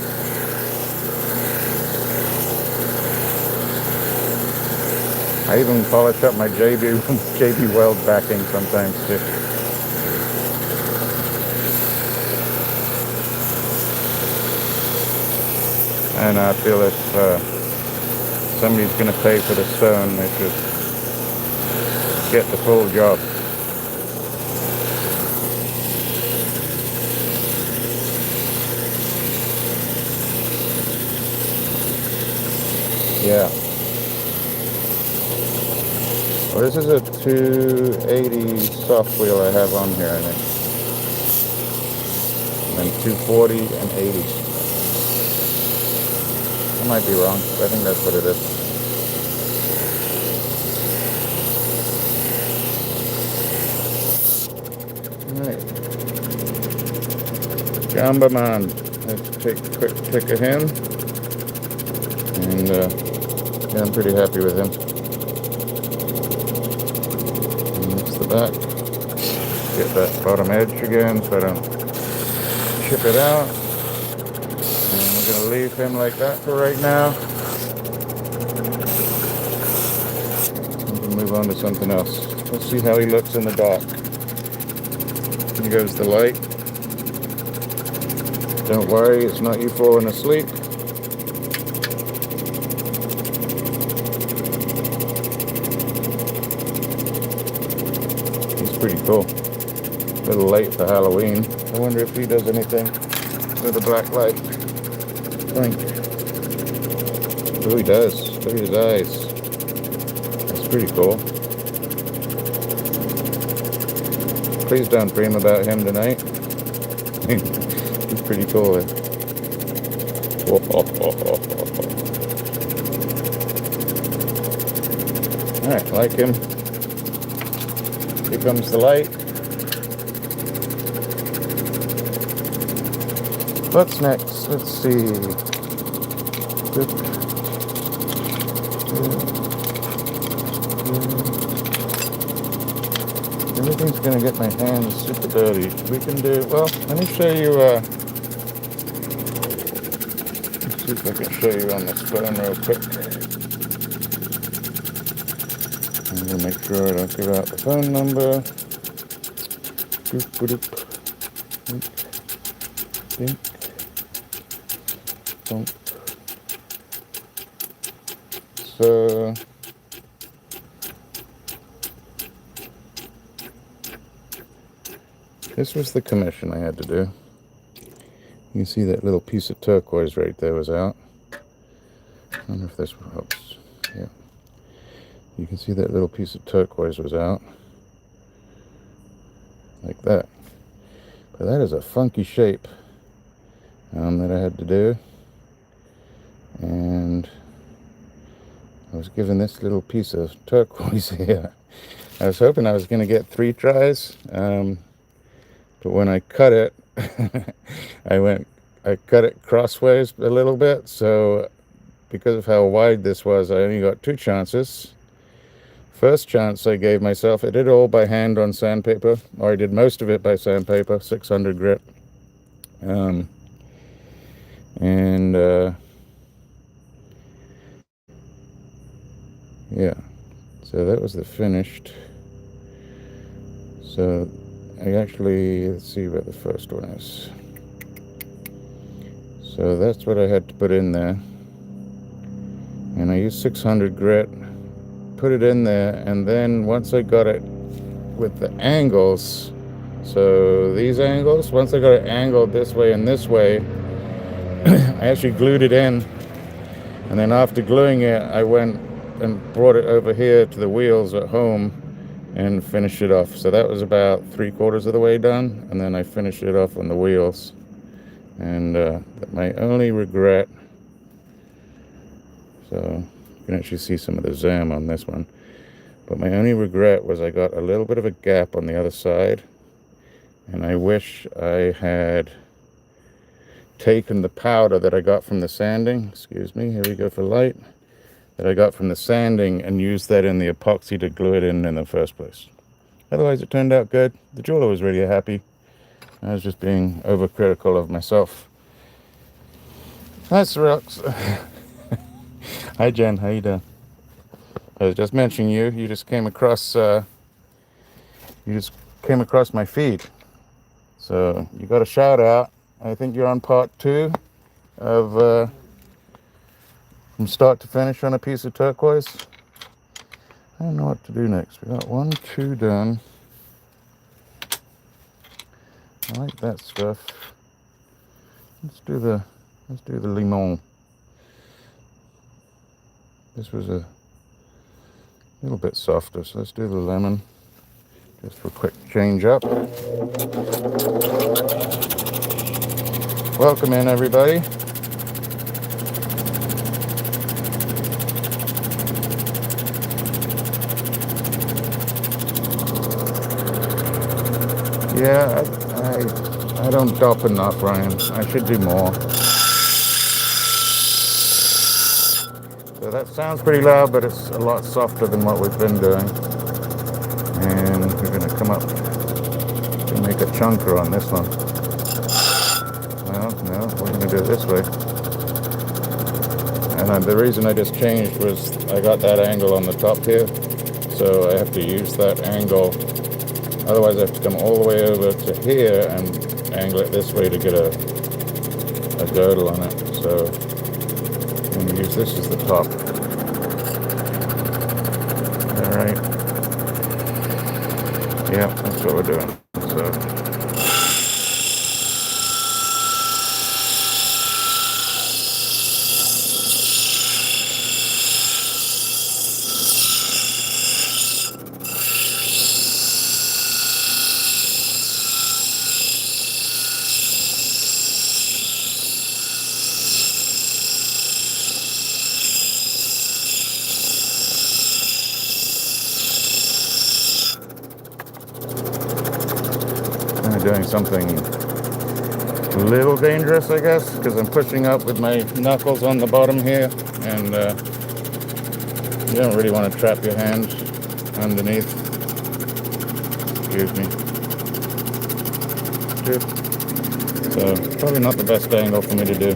I even polish up my JB weld backing sometimes too. And I feel if somebody's going to pay for the stone, they should get the full job. Yeah. Well, this is a 280 soft wheel I have on here, I think. And then 240 and 80. I might be wrong, but I think that's what it is. Alright. Jamba Man. Let's take a quick pick of him. And yeah, I'm pretty happy with him. And that's the back. Get that bottom edge again so I don't chip it out. And we're going to leave him like that for right now. We can move on to something else. Let's see how he looks in the dark. Here goes the light. Don't worry, it's not you falling asleep. He's pretty cool. A little late for Halloween. I wonder if he does anything with the black light. Oh, he does. Look at his eyes. That's pretty cool. Please don't dream about him tonight. He's pretty cool. Alright, like him. Here comes the light. What's next? Let's see. Everything's gonna get my hands super dirty. We can do, well, let me show you, let's see if I can show you on this phone real quick. I'm gonna make sure I don't give out the phone number. So this was the commission I had to do. You can see that little piece of turquoise right there was out. I don't know if this helps. Yeah. You can see that little piece of turquoise was out. Like that. But that is a funky shape that I had to do. And I was given this little piece of turquoise here. I was hoping I was going to get 3 tries. But when I cut it, I cut it crossways a little bit. So because of how wide this was, I only got 2 chances. First chance I gave myself, I did it all by hand on sandpaper, or I did most of it by sandpaper, 600 grit. Yeah, so that was the finished. So I actually, let's see what the first one is. So that's what I had to put in there. And I used 600 grit, put it in there, and then once I got it with the angles, so these angles, once I got it angled this way and this way, I actually glued it in. And then after gluing it, I went and brought it over here to the wheels at home and finished it off. So that was about 3/4 of the way done, and then I finished it off on the wheels. And my only regret, so you can actually see some of the zam on this one, but my only regret was I got a little bit of a gap on the other side, and I wish I had taken the powder that I got from the sanding, excuse me, here we go for light, that I got from the sanding, and used that in the epoxy to glue it in the first place. Otherwise it turned out good. The jeweler was really happy. I was just being overcritical of myself. That's Rocks. Hi Jen, how you doing? I was just mentioning you. You just came across. My feed. So you got a shout out. I think you're on part 2 of from start to finish on a piece of turquoise. I don't know what to do next. We got 1, 2 done. I like that stuff. Let's do the limon. This was a little bit softer, so let's do the lemon. Just for a quick change up. Welcome in, everybody. Yeah, I don't dop enough, Ryan. I should do more. So that sounds pretty loud, but it's a lot softer than what we've been doing. And we're going to come up to make a chunker on this one. No, we're going to do it this way. And the reason I just changed was I got that angle on the top here, so I have to use that angle. Otherwise I have to come all the way over to here and angle it this way to get a girdle on it. So I'm going to use this as the top. Alright. Yeah, that's what we're doing. So doing something a little dangerous, I guess, because I'm pushing up with my knuckles on the bottom here, and you don't really want to trap your hand underneath. Excuse me. So probably not the best angle for me to do.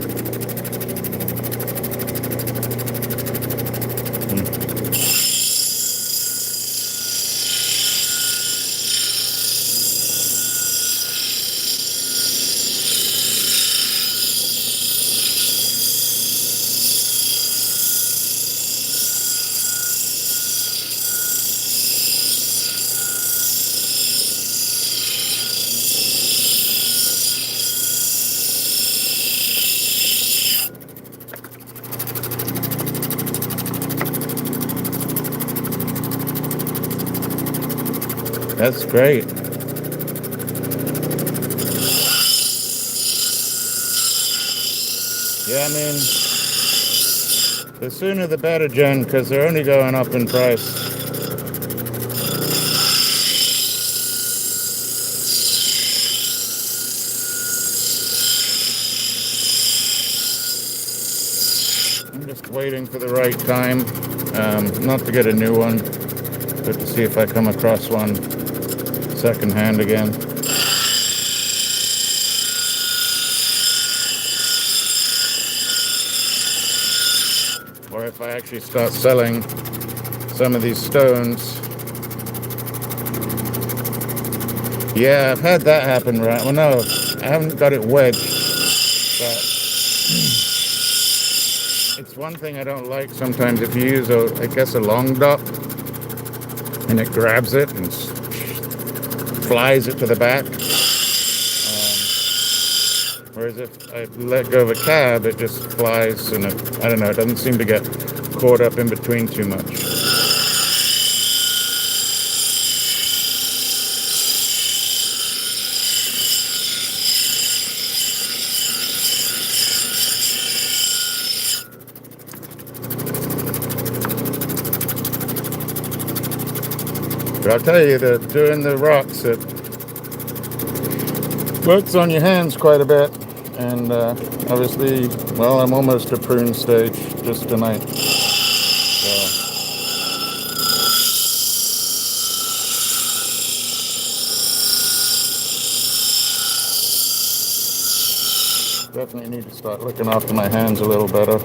That's great. Yeah, I mean, the sooner the better, Jen, because they're only going up in price. I'm just waiting for the right time, not to get a new one, but to see if I come across one secondhand again. Or if I actually start selling some of these stones. Yeah, I've had that happen, right? Well, no, I haven't got it wedged, but it's one thing I don't like sometimes if you use I guess a long dot and it grabs it and flies it to the back. Whereas if I let go of a cab, it just flies and I don't know, it doesn't seem to get caught up in between too much. But I'll tell you that doing the rocks, it works on your hands quite a bit. And obviously, well, I'm almost at prune stage just tonight. definitely need to start looking after my hands a little better.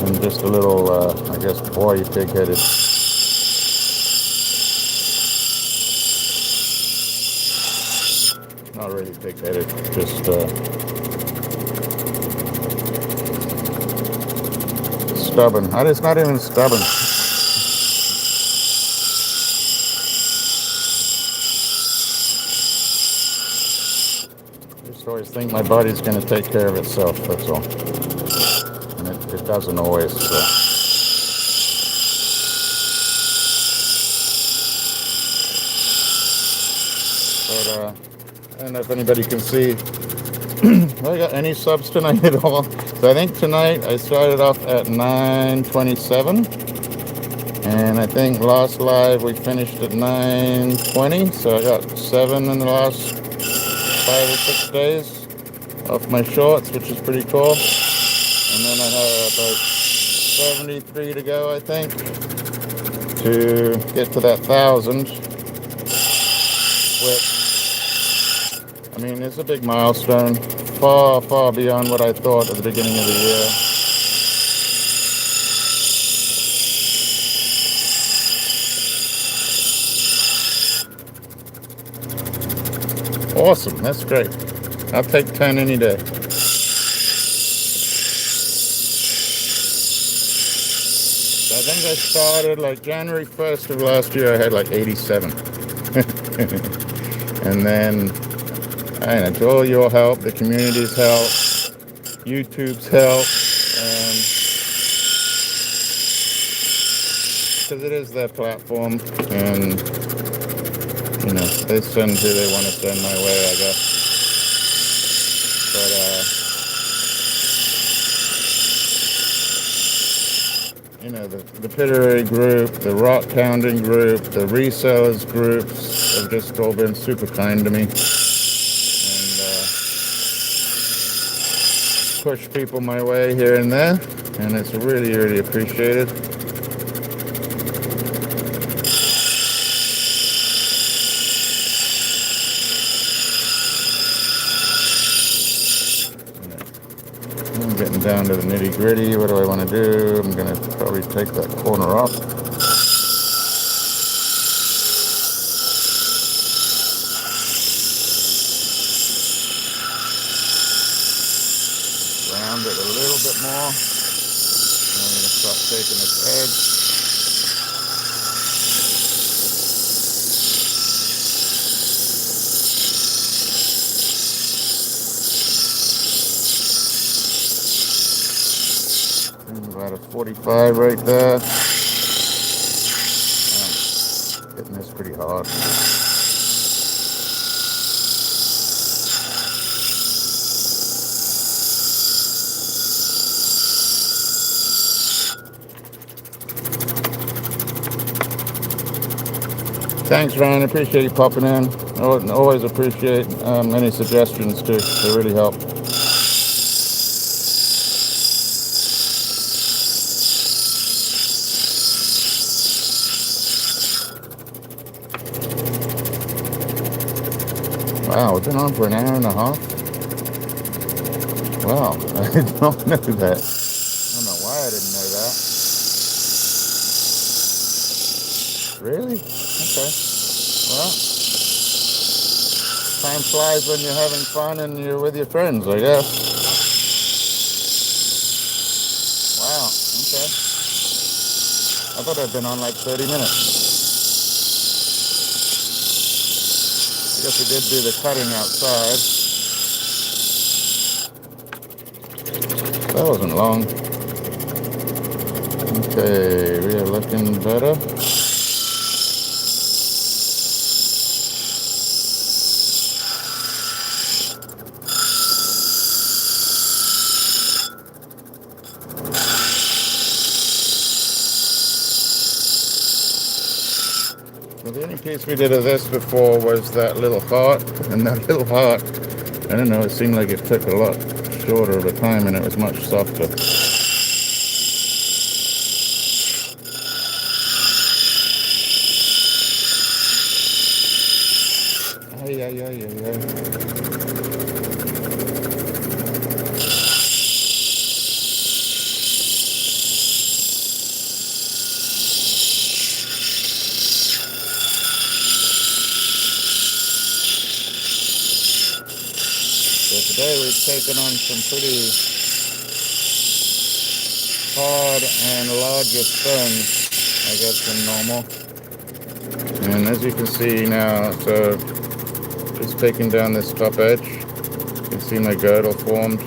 I'm just a little, I guess, boy pig-headed. Not really pig-headed, just stubborn. It's not even stubborn. I just always think my body's going to take care of itself, that's all. And it doesn't always, so. But I don't know if anybody can see. Have I got any subs tonight at all? So I think tonight I started off at 9:27, and I think last live we finished at 9:20. So I got 7 in the last 5 or 6 days off my shorts, which is pretty cool. And then I have about 73 to go, I think, to get to that 1,000. Which, I mean, it's a big milestone, far, far beyond what I thought at the beginning of the year. Awesome, that's great. I'll take 10 any day. So I think I started like January 1st of last year, I had like 87. And then, I don't know, to all your help, the community's help, YouTube's help, because it is their platform, and you know, they send who they want to send my way, I guess. But you know, the lapidary group, the rock pounding group, the resellers groups have just all been super kind to me. Push people my way here and there, and it's really, really appreciated. I'm getting down to the nitty-gritty. What do I want to do? I'm going to probably take that corner off. Round it a little bit more. And I'm going to start taking this edge. About a 45 right there. I'm hitting this pretty hard. Thanks, Ryan. I appreciate you popping in. I always appreciate any suggestions too. They really help. Wow, we've been on for an hour and a half. Wow, I did not know that. I don't know why I didn't know that. Really? Okay. Well, time flies when you're having fun and you're with your friends, I guess. Wow, okay. I thought I'd been on like 30 minutes. I guess we did do the cutting outside. That wasn't long. Okay, we are looking better. Well, the only piece we did of this before was that little heart, and that little heart, I don't know, it seemed like it took a lot shorter of a time and it was much softer. taken on some pretty hard and larger stones, I guess, than normal. And as you can see now, so just taking down this top edge, you can see my girdle formed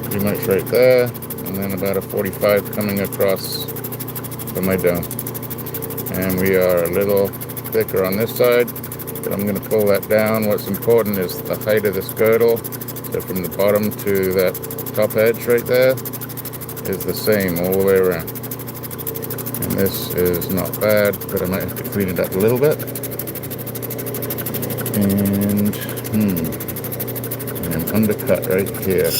pretty much right there, and then about a 45 coming across from my dome. And we are a little thicker on this side, but I'm going to pull that down. What's important is the height of this girdle. So from the bottom to that top edge right there is the same all the way around. And this is not bad, but I might have to clean it up a little bit. And an undercut right here.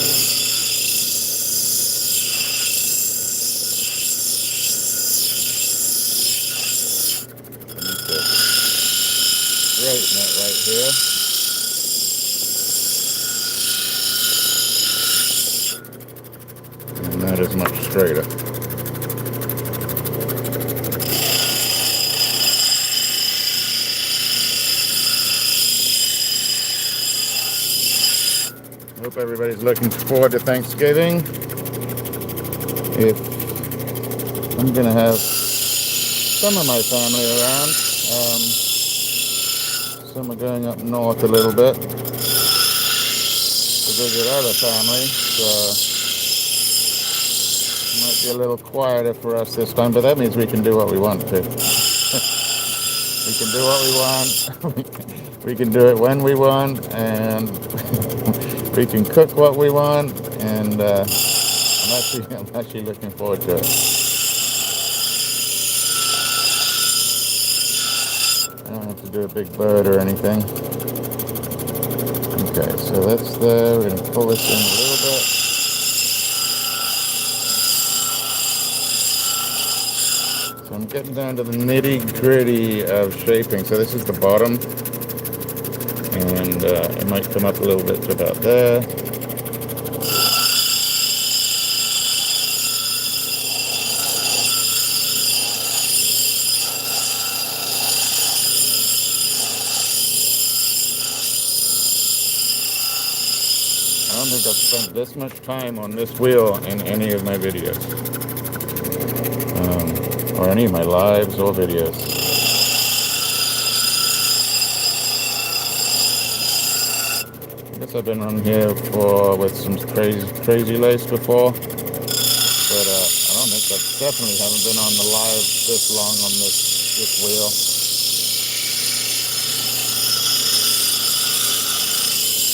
Straighten it right here. And that is much straighter. Hope everybody's looking forward to Thanksgiving. If I'm gonna have some of my family around. Some are going up north a little bit to visit other family, so it might be a little quieter for us this time, but that means we can do what we want to. We can do what we want, we can do it when we want, and we can cook what we want, and I'm actually looking forward to it. I don't have to do a big bird or anything. Okay, so that's there. We're going to pull this in a little bit. So I'm getting down to the nitty-gritty of shaping. So this is the bottom. And it might come up a little bit to about there. I don't think I've spent this much time on this wheel in any of my videos, or any of my lives or videos. I guess I've been on here with some crazy lace before, but I don't think I definitely haven't been on the live this long on this wheel.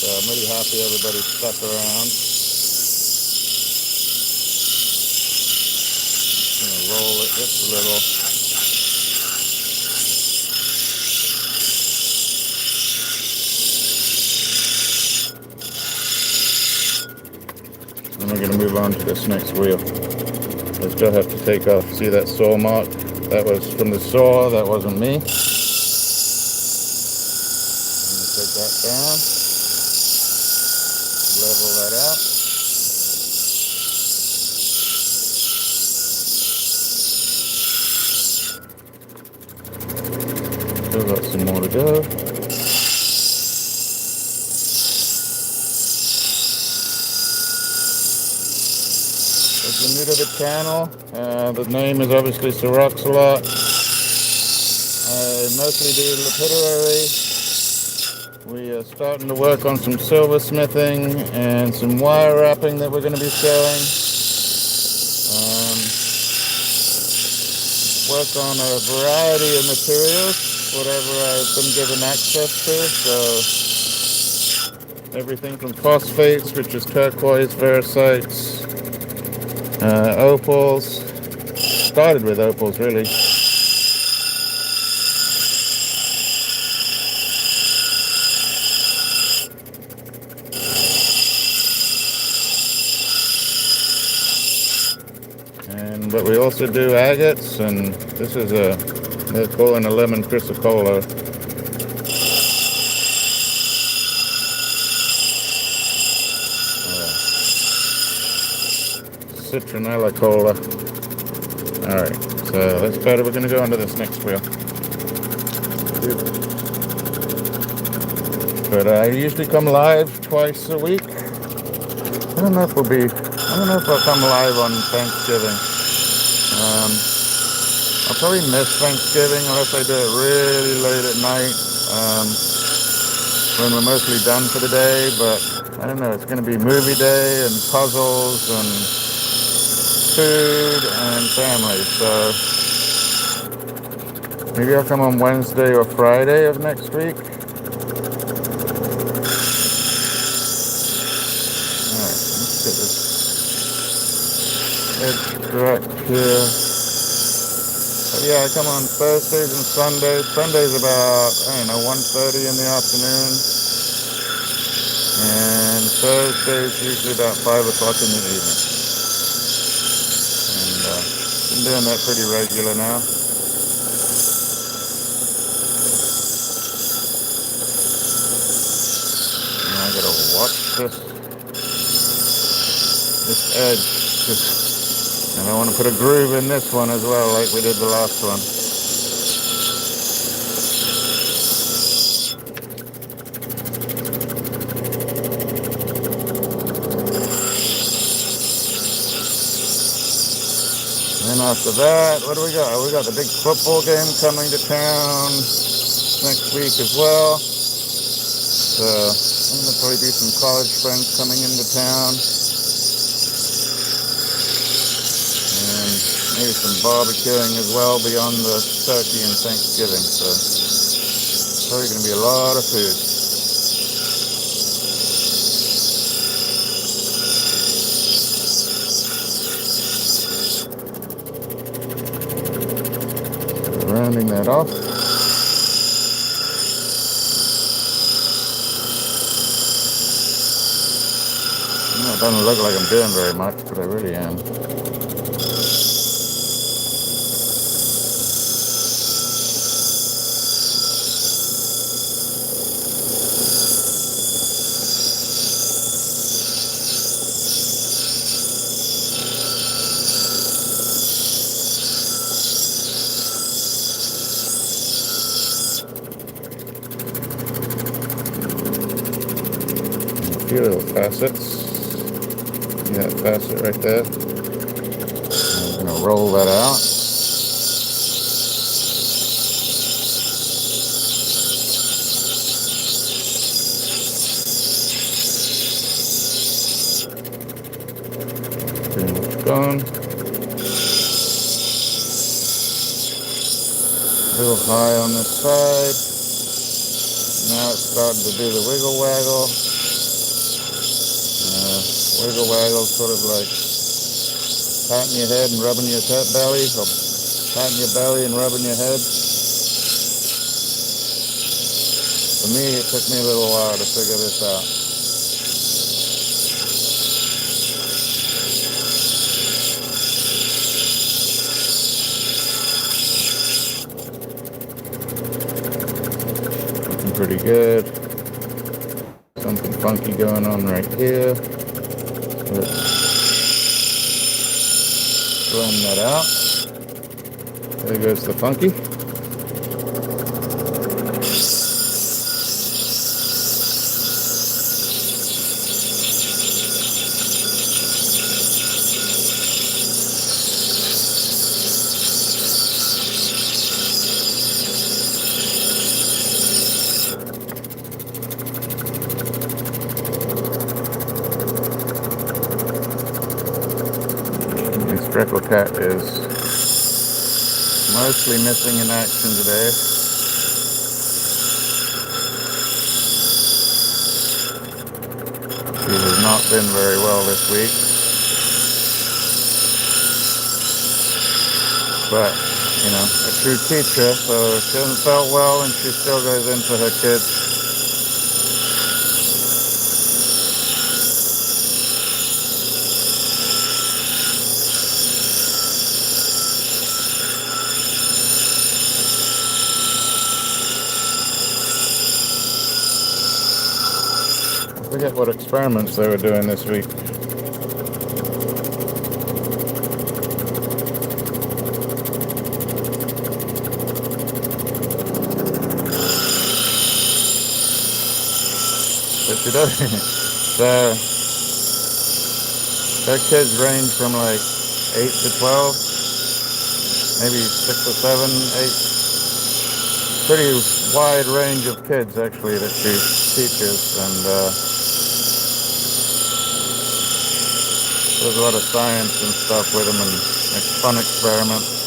So I'm really happy everybody stuck around. I'm going to roll it just a little. Then we're going to move on to this next wheel. I still have to take off. See that saw mark? That was from the saw, that wasn't me. I'm going to take that down. Level that out. Still got some more to go. If you're new to the channel, the name is obviously Sir RocksAlot. I mostly do lapidary. We are starting to work on some silversmithing and some wire wrapping that we're going to be selling. Work on a variety of materials, whatever I've been given access to. So everything from phosphates, which is turquoise, vericites, opals. Started with opals, really. But we also do agates, and this is they're calling a lemon chrysocolla. Citronella cola. Alright, so that's better. We're going to go on to this next wheel. But I usually come live twice a week. don't know if we'll be, I don't know if I'll come live on Thanksgiving. I'll probably miss Thanksgiving unless I do it really late at night, when we're mostly done for the day, but I don't know, it's going to be movie day and puzzles and food and family, so maybe I'll come on Wednesday or Friday of next week. Alright, let's get this edge correct here. But yeah, I come on Thursdays and Sundays. Sundays about, I don't know, 1:30 in the afternoon. And Thursdays usually about 5 o'clock in the evening. And been doing that pretty regular now. And I gotta watch this edge. And I want to put a groove in this one as well, like we did the last one. And after that, what do we got? We got the big football game coming to town next week as well. So there'll probably be some college friends coming into town. And maybe some barbecuing as well beyond the turkey and Thanksgiving. So probably going to be a lot of food. Rounding that off. It doesn't look like I'm doing very much, but I really am. A few little facets. See that facet right there? I'm going to roll that out. Pretty much gone. A little high on this side. Now it's starting to do the wiggle waggle. Wiggle waggle, sort of like patting your head and rubbing your belly, or patting your belly and rubbing your head. For me, it took me a little while to figure this out. Looking pretty good. Something funky going on right here. Blend that out. There goes the funky. Freckle Cat is mostly missing in action today. She has not been very well this week. But, you know, a true teacher, so she hasn't felt well and she still goes in for her kids. I forget what experiments they were doing this week. But she does. So Their kids range from like 8 to 12, maybe 6 or 7, 8. Pretty wide range of kids actually that she teaches, and there's a lot of science and stuff with them and fun experiments.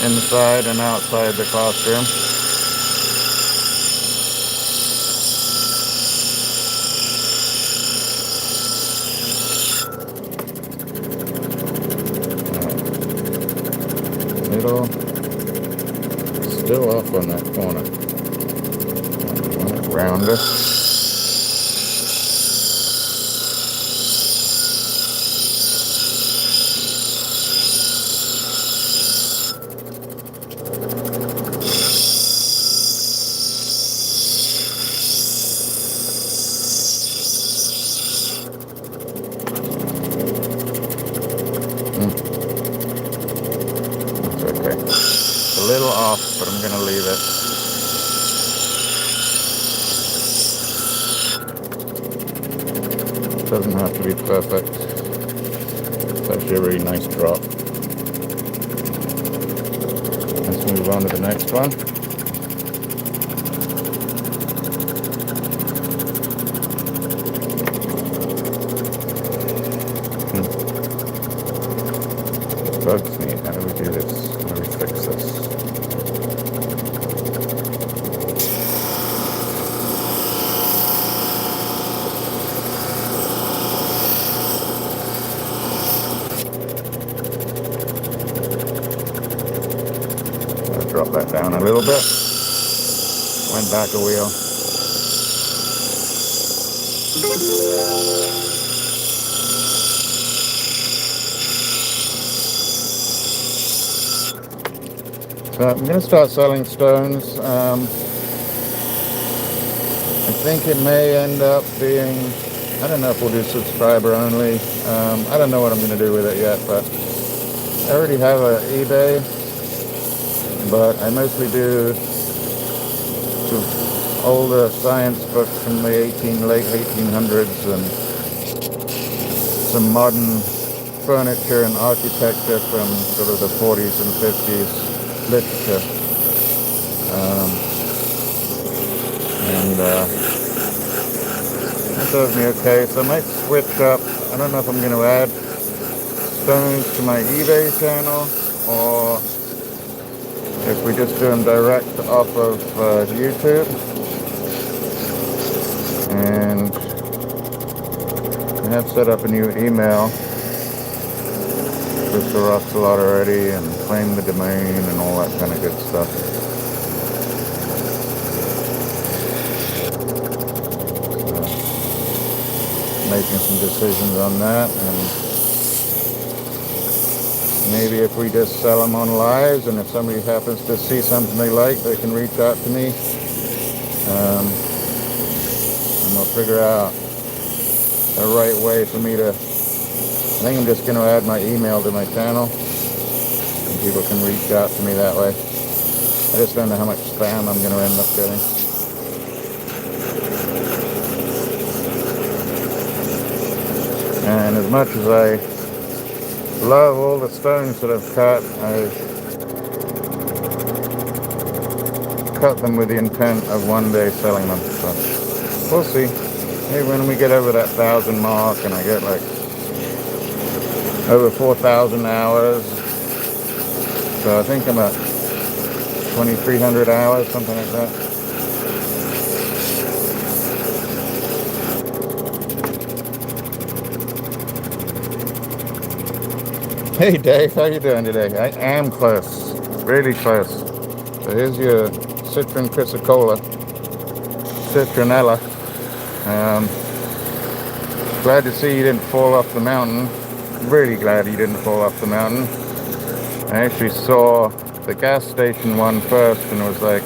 Inside and outside the classroom. Middle, still off on that corner. Rounder. A little off, but I'm going to leave it. Doesn't have to be perfect. It's actually a really nice drop. Let's move on to the next one. It bugs me. How do we do this? How do we fix this? Drop that down a little bit. Went back a wheel. So I'm going to start selling stones. I think it may end up being, I don't know if we'll do subscriber only. I don't know what I'm going to do with it yet, but I already have an eBay. But I mostly do some older science books from the late 1800s and some modern furniture and architecture from sort of the 40s and 50s literature. That does me okay. So I might switch up. I don't know if I'm going to add stones to my eBay channel or if we just do them direct off of YouTube. And I have set up a new email with Sir RocksAlot already and claimed the domain and all that kind of good stuff. So, making some decisions on that, and maybe if we just sell them on lives, and if somebody happens to see something they like, they can reach out to me, and we'll figure out the right way for me to, I think I'm just going to add my email to my channel, and people can reach out to me that way. I just don't know how much spam I'm going to end up getting. And as much as I love all the stones that I've cut, I cut them with the intent of one day selling them. So we'll see. Maybe when we get over that 1,000 mark and I get like over 4,000 hours. So I think I'm at 2,300 hours, something like that. Hey Dave, how you doing today? I am close, really close. So here's your citron chrysocolla, citronella. Glad to see you didn't fall off the mountain. Really glad you didn't fall off the mountain. I actually saw the gas station one first and was like,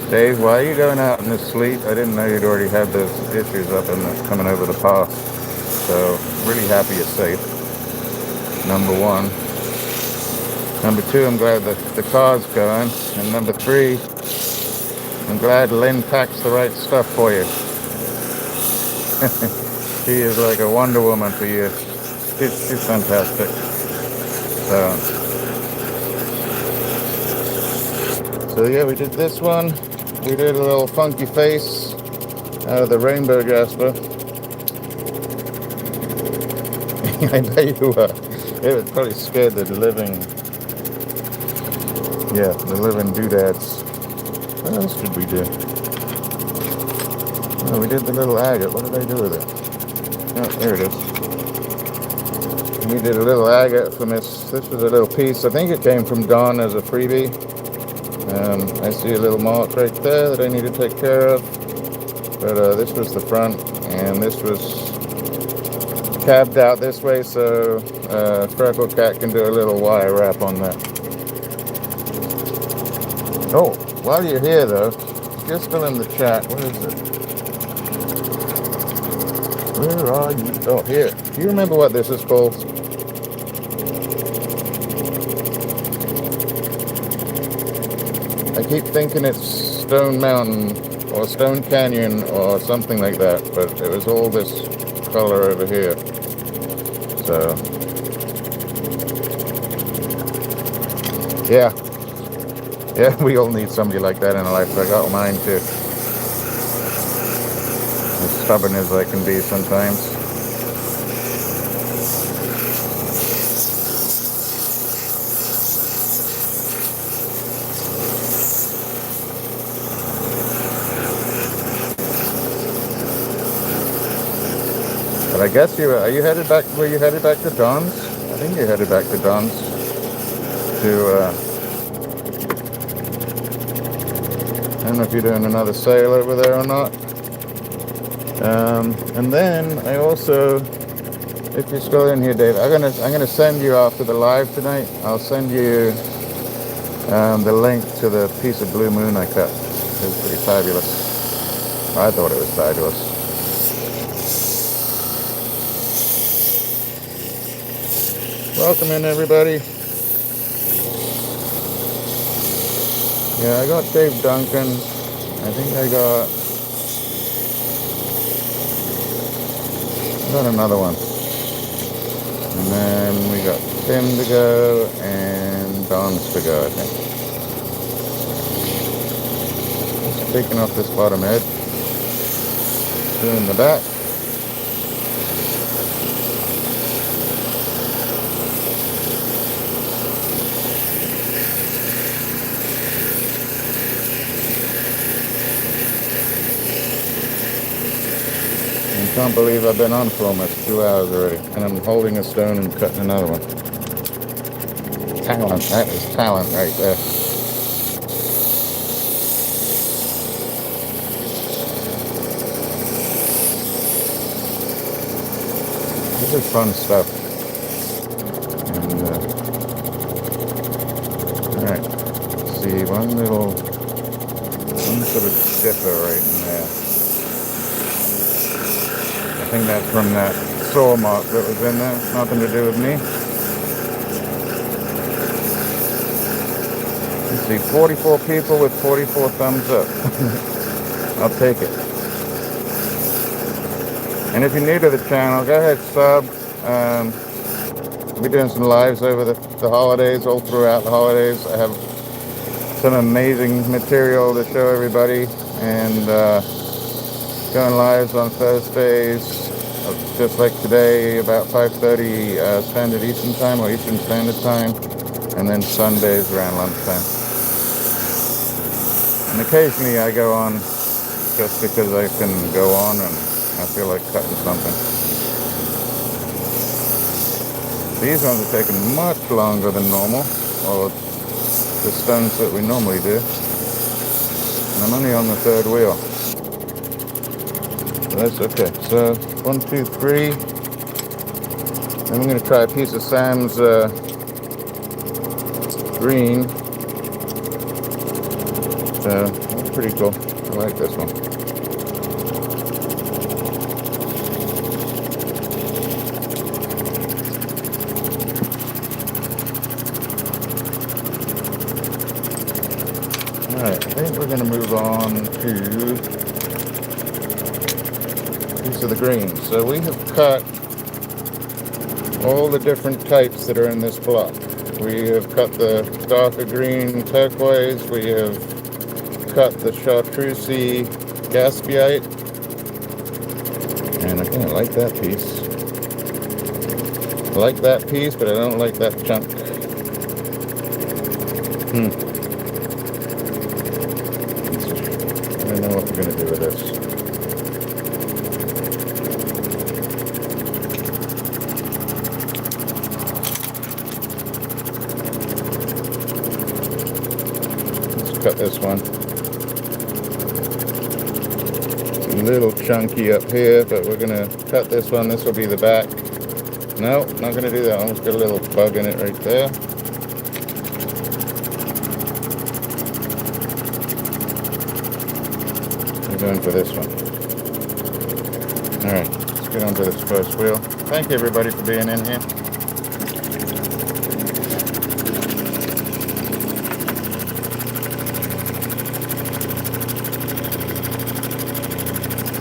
Dave, why are you going out in the sleet? I didn't know you'd already had those issues up in the, coming over the pass. So really happy you're safe. Number one. Number two, I'm glad that the car's going. And number three, I'm glad Lynn packs the right stuff for you. She is like a Wonder Woman for you. She's fantastic. So yeah, we did this one. We did a little funky face out of the rainbow Jasper. I bet you were. It was probably scared the living doodads. What else did we do? Oh, we did the little agate. What did I do with it? Oh, there it is. We did a little agate from this. This was a little piece. I think it came from Don as a freebie. I see a little mark right there that I need to take care of. But this was the front, and this was cabbed out this way, so Freckle Cat can do a little wire wrap on that. Oh, while you're here though, if you're still in the chat, what is it? Where are you? Oh, here. Do you remember what this is called? I keep thinking it's Stone Mountain or Stone Canyon or something like that, but it was all this color over here. So, yeah, we all need somebody like that in our life. I got mine too. As stubborn as I can be sometimes. But I guess are you headed back, were you headed back to Don's? I think you're headed back to Don's to, I don't know if you're doing another sale over there or not. And then I also, if you're still in here, Dave, I'm gonna send you after the live tonight. I'll send you the link to the piece of blue moon I cut. It was pretty fabulous. I thought it was fabulous. Welcome in, everybody. Yeah, I got Dave Duncan. I think I got another one. And then we got Tim to go and Don's to go, I think. Just taking off this bottom edge. Doing the back. I can't believe I've been on for almost 2 hours already, and I'm holding a stone and cutting another one. Talent, that is talent right there. This is fun stuff. And, alright, see, one sort of dipper right in there. I think that's from that saw mark that was in there. Nothing to do with me. Let's see, 44 people with 44 thumbs up. I'll take it. And if you're new to the channel, go ahead, sub. We'll be doing some lives over the holidays, all throughout the holidays. I have some amazing material to show everybody. And going lives on Thursdays, just like today, about 5:30 Standard Eastern Time or Eastern Standard Time, and then Sundays around lunchtime. And occasionally I go on just because I can go on and I feel like cutting something. These ones are taking much longer than normal, or the stones that we normally do. And I'm only on the third wheel. That's okay. So 1, 2, 3. Then we're going to try a piece of Sam's green. So that's pretty cool. I like this one. Alright, I think we're going to move on to a piece of the green. So we have cut all the different types that are in this block. We have cut the darker green turquoise. We have cut the chartreuse gaspiite. And I kind of like that piece. I like that piece, but I don't like that chunk. I don't know what we're going to do with this. Let's cut this one. It's a little chunky up here, but we're going to cut this one. This will be the back. No, not going to do that one. It's got a little bug in it right there. We're going for this one. Alright, let's get onto this first wheel. Thank you everybody for being in here.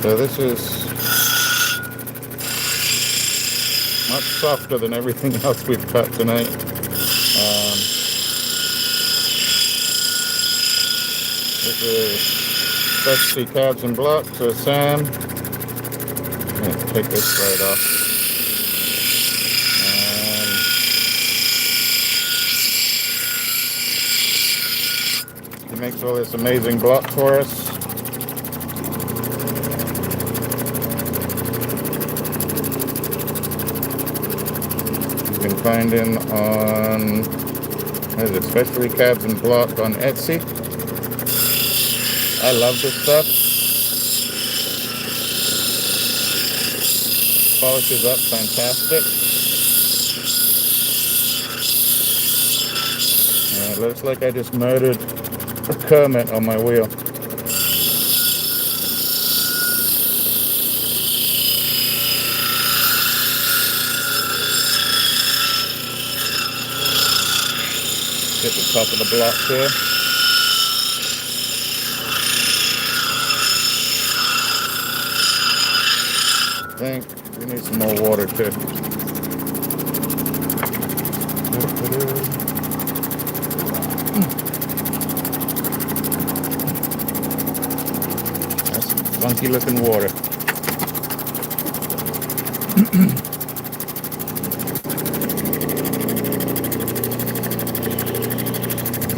So this is much softer than everything else we've cut tonight. This is specialty cabs and blocks. So Sam, I'm going to take this right off. And he makes all this amazing block for us. Been finding on, what is it, specialty cabs and block on Etsy. I love this stuff. Polishes up fantastic. And it looks like I just murdered a Kermit on my wheel. Get the top of the block here. I think we need some more water too. That's funky looking water.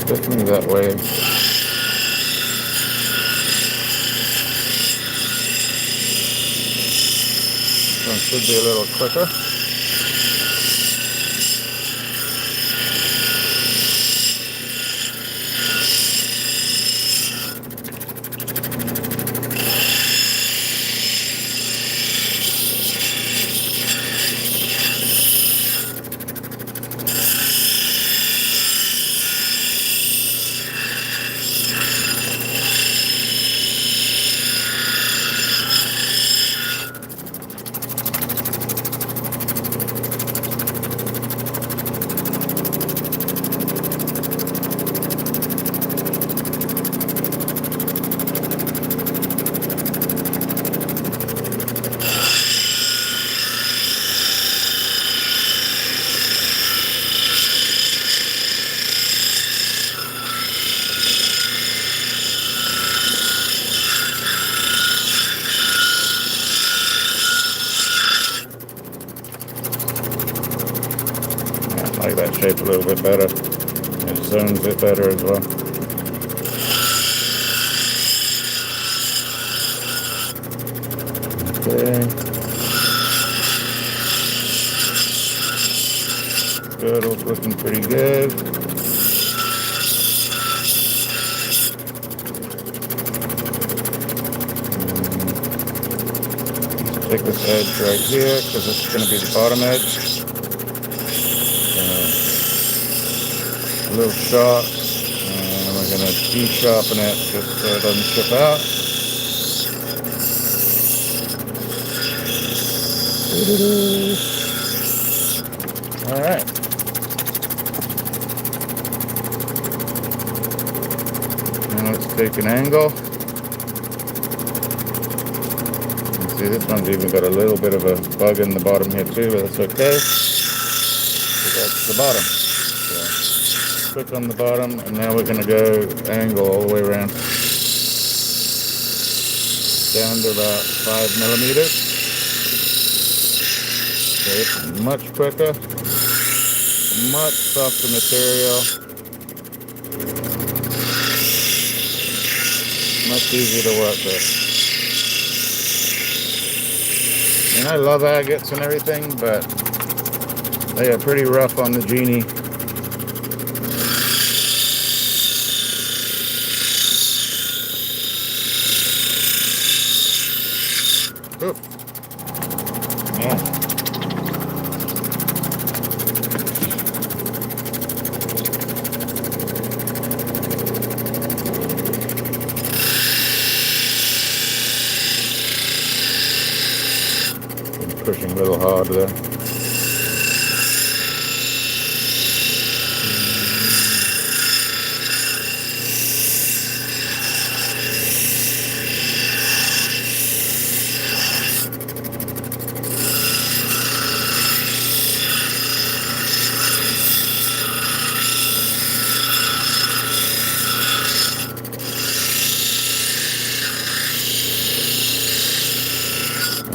Definitely that way. This one should be a little quicker. I like that shape a little bit better. It zones it better as well. Okay. Girdle's looking pretty good. Take this edge right here because this is going to be the bottom edge. A little sharp, and we're going to de-sharpen it just so it doesn't chip out. Alright. Now let's take an angle. See, this one's even got a little bit of a bug in the bottom here too, but that's okay. So that's the bottom. So click on the bottom, and now we're going to go angle all the way around down to about 5 millimeters. So it's much quicker, much softer material, much easier to work with. And I love agates and everything, but they are pretty rough on the genie. Oop. Yeah. Pushing a little hard there.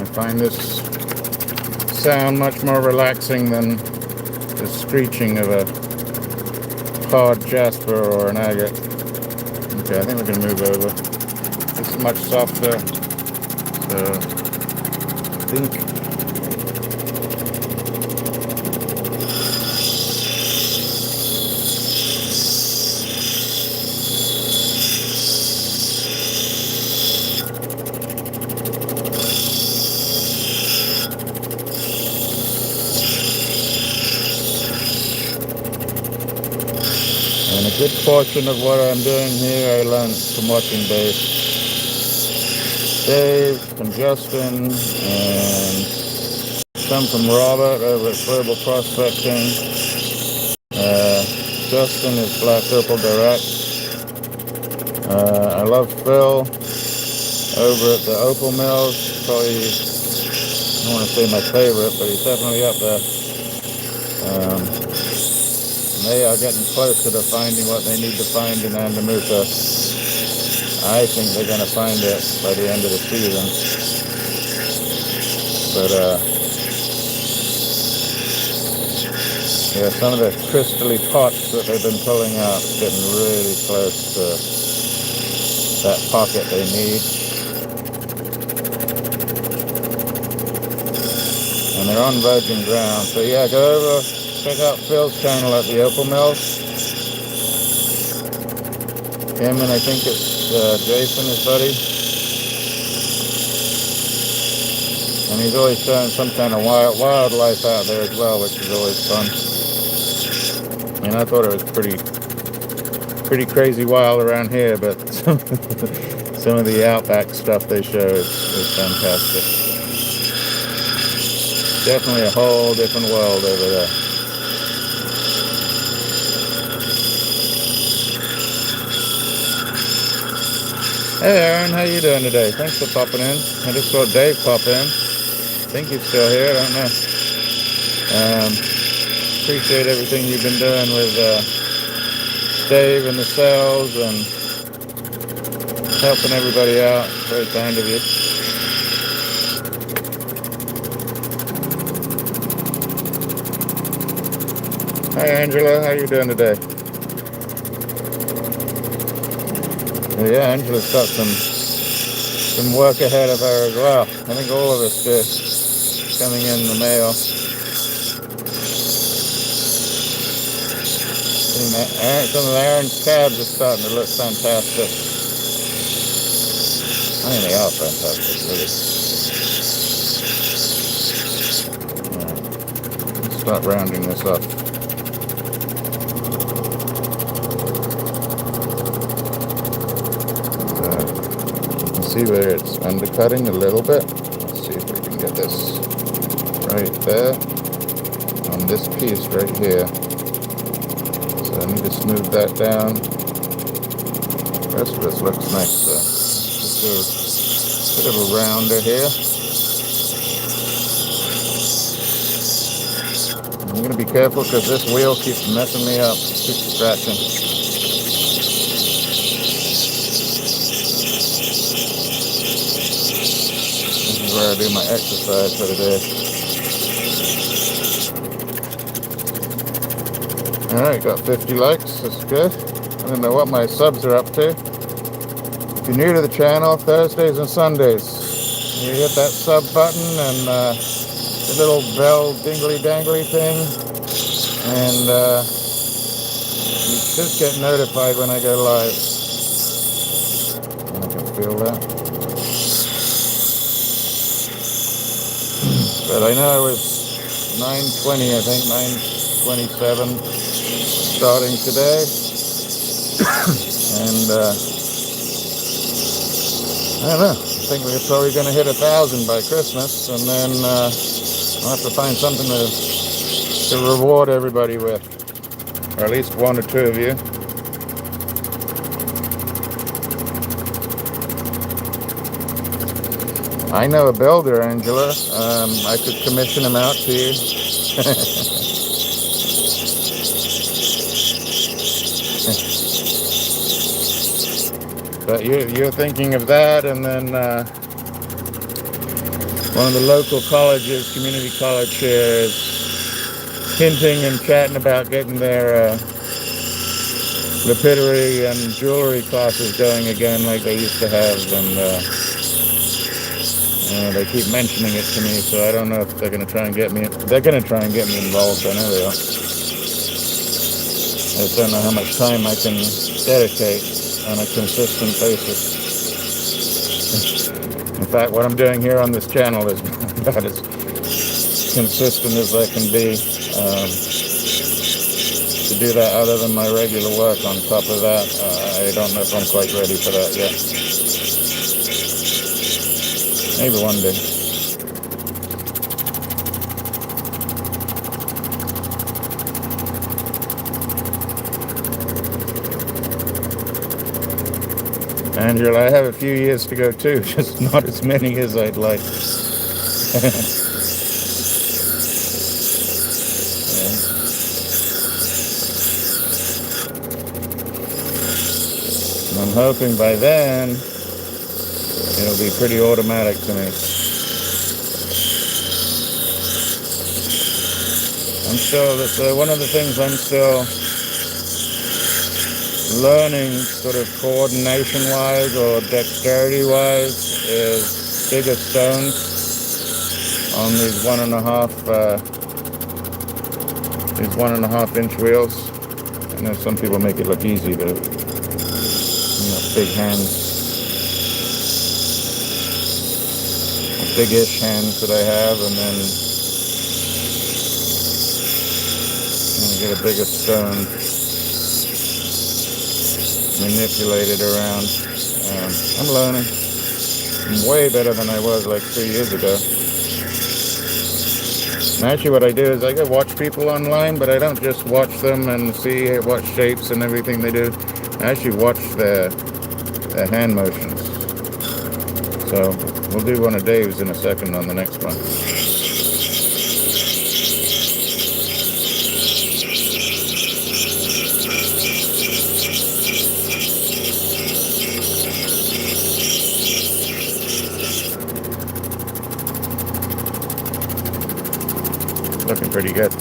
I find this sound much more relaxing than the screeching of a hard Jasper or an agate. Okay, I think we're going to move over. This is much softer, so I think a good portion of what I'm doing here I learned from watching Dave and Justin, and some from Robert over at Global Prospecting. Justin is Black Opal Direct. I love Phil over at the Opal Mills. Probably, I don't want to say my favorite, but he's definitely up there. They are getting closer to finding what they need to find in Andamuka. I think they're going to find it by the end of the season. But, yeah, some of the crystally pots that they've been pulling out is getting really close to that pocket they need. And they're on virgin ground. So, yeah, go over. Check out Phil's channel at the Opal Mills. Him and I think it's Jason, his buddy. And he's always showing some kind of wildlife out there as well, which is always fun. I mean, I thought it was pretty crazy wild around here, but some of the outback stuff they show is fantastic. Definitely a whole different world over there. Hey Aaron, how you doing today? Thanks for popping in. I just saw Dave pop in. I think he's still here, I don't know. Appreciate everything you've been doing with Dave and the cells and helping everybody out. Very kind of you. Hi Angela, how you doing today? Yeah, Angela's got some work ahead of her as well. I think all of us do, coming in the mail. Some of Aaron's cabs are starting to look fantastic. I mean, they are fantastic, really. Let's start rounding this up. See where it's undercutting a little bit. Let's see if we can get this right there on this piece right here. So I need to smooth that down rest of this looks nice. Just a bit of a rounder here. I'm going to be careful because this wheel keeps messing me up, keeps scratching. This is where I do my exercise for the day. Alright, got 50 likes, that's good. I don't know what my subs are up to. If you're new to the channel, Thursdays and Sundays, you hit that sub button and the little bell dingly dangly thing, and you should get notified when I go live. I can feel that. But I know it was 9:20, I think 9:27 starting today, and I don't know. I think we're probably going to hit 1,000 by Christmas, and then I'll have to find something to reward everybody with, or at least one or two of you. I know a builder, Angela. I could commission him out to you. But you're thinking of that, and then one of the local colleges, community college here, is hinting and chatting about getting their lapidary and jewelry classes going again like they used to have, and they keep mentioning it to me, so I don't know if they're going to try and get me. They're going to try and get me involved. I know they are. I just don't know how much time I can dedicate on a consistent basis. In fact, what I'm doing here on this channel is about as consistent as I can be. To do that other than my regular work on top of that, I don't know if I'm quite ready for that yet. Maybe one day. Angela, I have a few years to go too, just not as many as I'd like. I'm hoping by then it'll be pretty automatic to me. One of the things I'm still learning, sort of coordination-wise or dexterity-wise, is bigger stones on these 1.5 inch wheels. I know some people make it look easy, but big hands, big-ish hands that I have, and then get a bigger stone, manipulate it around. I'm learning. I'm way better than I was like 3 years ago. And actually what I do is I go watch people online, but I don't just watch them and see what shapes and everything they do. I actually watch their hand motions. So we'll do one of Dave's in a second on the next one. Looking pretty good.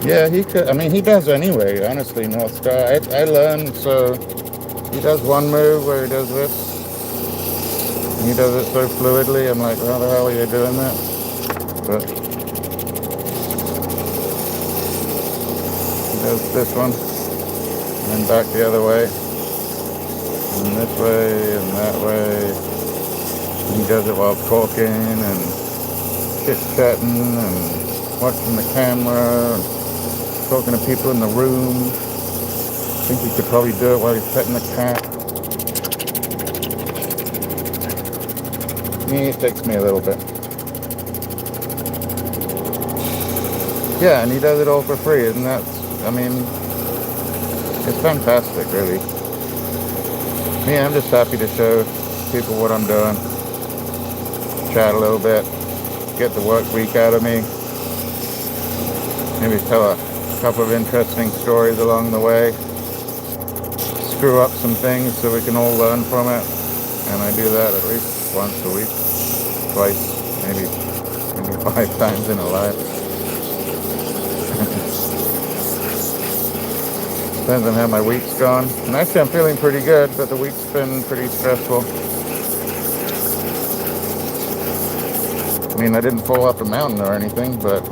Yeah, he could. I mean, he does anyway, honestly, North Star. I learned, so he does one move where he does this. And he does it so fluidly. I'm like, how the hell are you doing that? But he does this one, and then back the other way, and this way, and that way. And he does it while talking and chit-chatting and watching the camera and talking to people in the room. I think he could probably do it while he's petting the cat. It takes me a little bit. Yeah, and he does it all for free, isn't that? I mean, it's fantastic, really. Me, I'm just happy to show people what I'm doing. Chat a little bit, get the work week out of me. Maybe tell a couple of interesting stories along the way. Screw up some things so we can all learn from it. And I do that at least once a week, twice, maybe 5 times in a life. Depends on how my week's gone. And actually I'm feeling pretty good, but the week's been pretty stressful. I mean, I didn't fall off a mountain or anything, but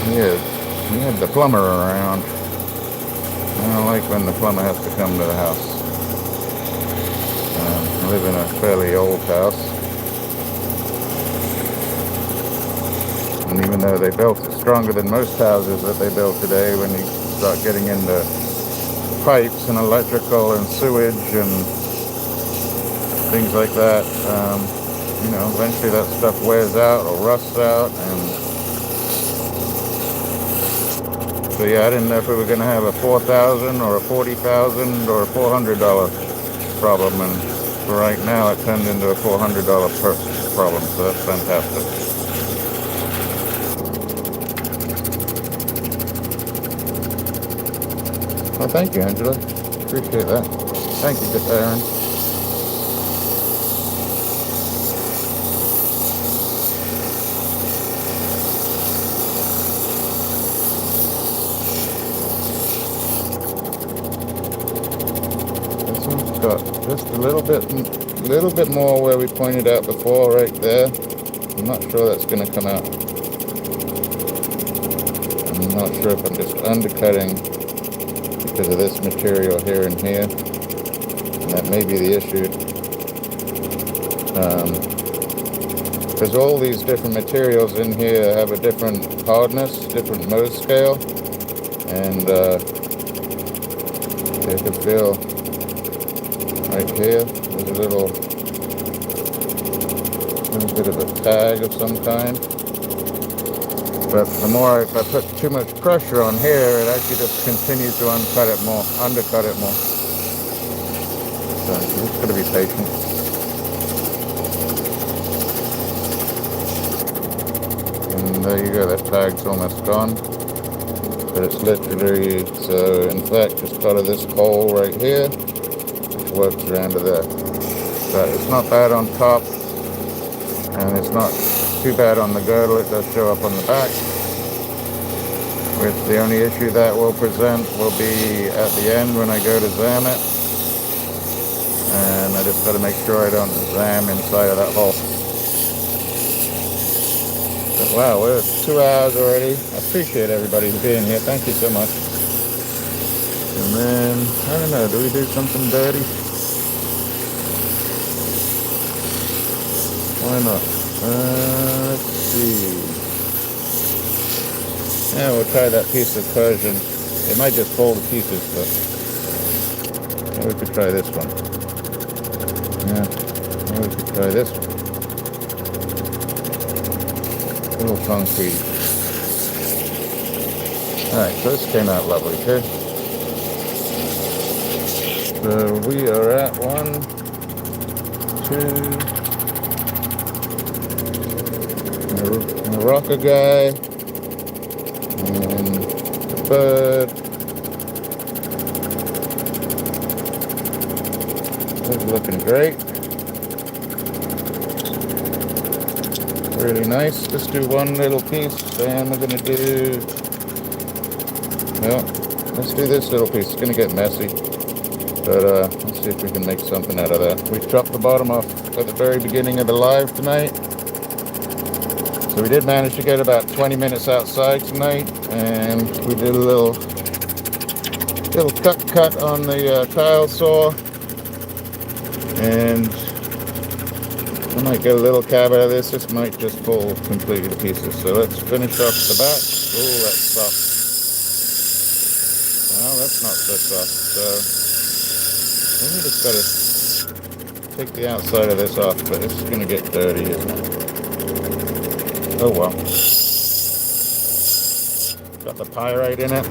he had the plumber around. I don't like when the plumber has to come to the house. I live in a fairly old house. And even though they built it stronger than most houses that they build today, when you start getting into pipes and electrical and sewage and things like that, you know, eventually that stuff wears out or rusts out. And so yeah, I didn't know if we were going to have a $4,000 or a $40,000 or a $400 problem, and for right now it turned into a $400 problem, so that's fantastic. Well, thank you, Angela. Appreciate that. Thank you, Aaron. This one's got just a little bit more where we pointed out before, right there. I'm not sure that's going to come out. I'm not sure if I'm just undercutting because of this material here and here, and that may be the issue. Because all these different materials in here have a different hardness, different Mohs scale, and you can feel right here there's a little bit of a tag of some kind. But the more if I put too much pressure on here, it actually just continues to undercut it more. So you just gotta be patient. And there you go, that tag's almost gone. But it's literally, so in fact, just cut of this hole right here, which works around to there. But it's not bad on top, and it's not too bad on the girdle. It does show up on the back, which the only issue that will present will be at the end when I go to zam it, and I just got to make sure I don't zam inside of that hole. But wow, we're 2 hours already. I appreciate everybody being here. Thank you so much. And then I don't know, do we do something dirty? Why not? Let's see. Yeah, we'll try that piece of Persian. It might just fall to pieces, but yeah, we could try this one. Yeah, we could try this one. A little concrete. Alright, so this came out lovely, okay? So we are at 1, 2. The rocker guy, and the bird. That's looking great. Really nice. Just do one little piece, and we're gonna do, well, let's do this little piece. It's gonna get messy, but let's see if we can make something out of that. We chopped the bottom off at the very beginning of the live tonight. So we did manage to get about 20 minutes outside tonight, and we did a little cut on the tile saw, and I might get a little cab out of this. This might just fall completely to pieces. So let's finish off the back. Oh, that's soft. Well, that's not so soft. So then we just gotta take the outside of this off, but it's going to get dirty, isn't it? Oh well. Got the pyrite in it.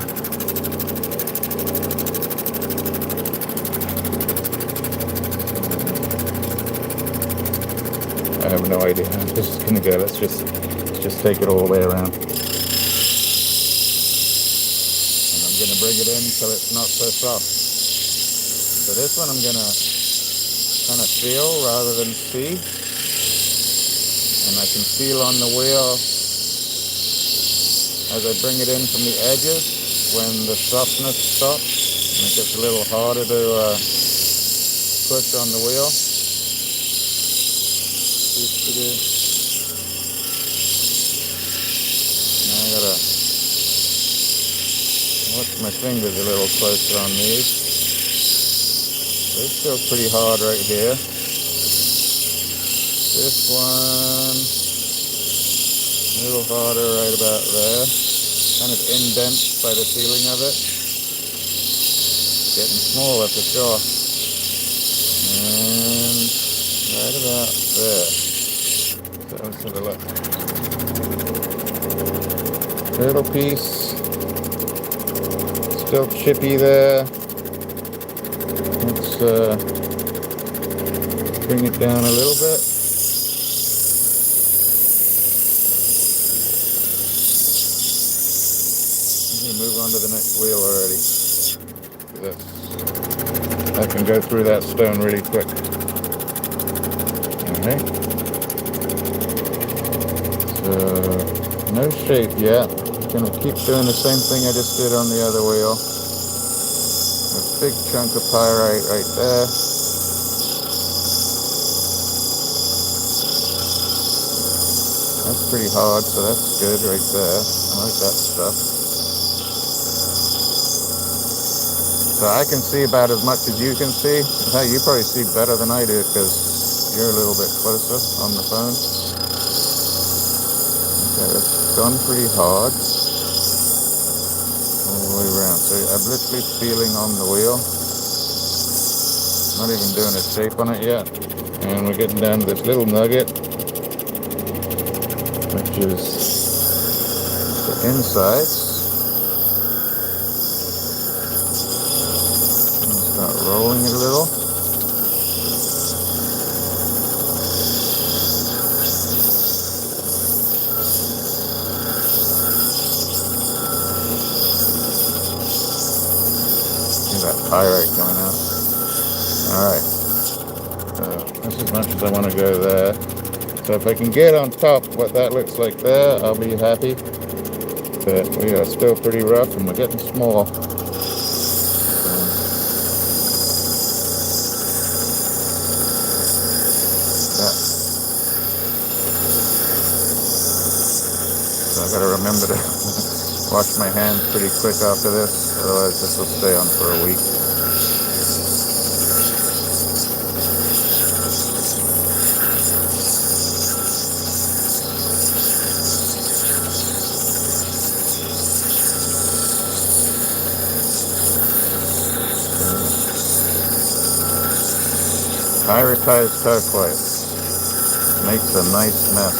I have no idea how this is going to go. Let's just take it all the way around. And I'm going to bring it in until it's not so soft. So this one I'm going to kind of feel rather than see. And I can feel on the wheel as I bring it in from the edges when the softness stops. And it gets a little harder to push on the wheel. Now I gotta watch my fingers a little closer on these. They're still pretty hard right here. This one, a little harder right about there. Kind of indents by the feeling of it. Getting smaller for sure. And right about there. So let's have a look. Little piece. Still chippy there. Let's bring it down a little bit. I'm going to move on to the next wheel already. I can go through that stone really quick. Okay. So, no shape yet. I'm going to keep doing the same thing I just did on the other wheel. A big chunk of pyrite right there. That's pretty hard, so that's good right there. I like that stuff. So I can see about as much as you can see. In fact, you probably see better than I do because you're a little bit closer on the phone. Okay, that's gone pretty hard all the way around. So I'm literally feeling on the wheel. Not even doing a shape on it yet. And we're getting down to this little nugget, which is the insides. Start rolling it a little. See that pyrite coming out. Alright. So that's as much as I want to go there. So if I can get on top what that looks like there, I'll be happy. But we are still pretty rough and we're getting small. So I've got to remember to wash my hands pretty quick after this, otherwise this will stay on for a week. Pyritized turquoise makes a nice mess.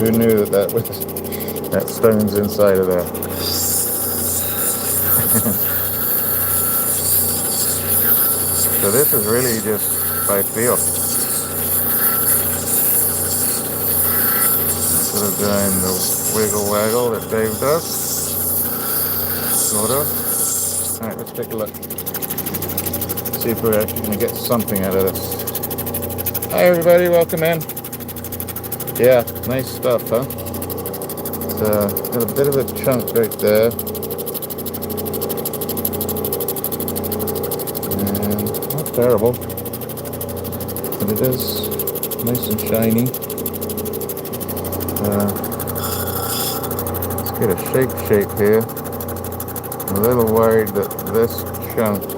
Who knew that stone's inside of there? So this is really just by feel. Instead of doing the wiggle waggle that Dave does. Sort of. Alright, let's take a look. See if we're actually going to get something out of this. Hi everybody, welcome in. Yeah, nice stuff, huh? Got a bit of a chunk right there. And not terrible. But it is nice and shiny. Let's get a shape here. I'm a little worried that this chunk is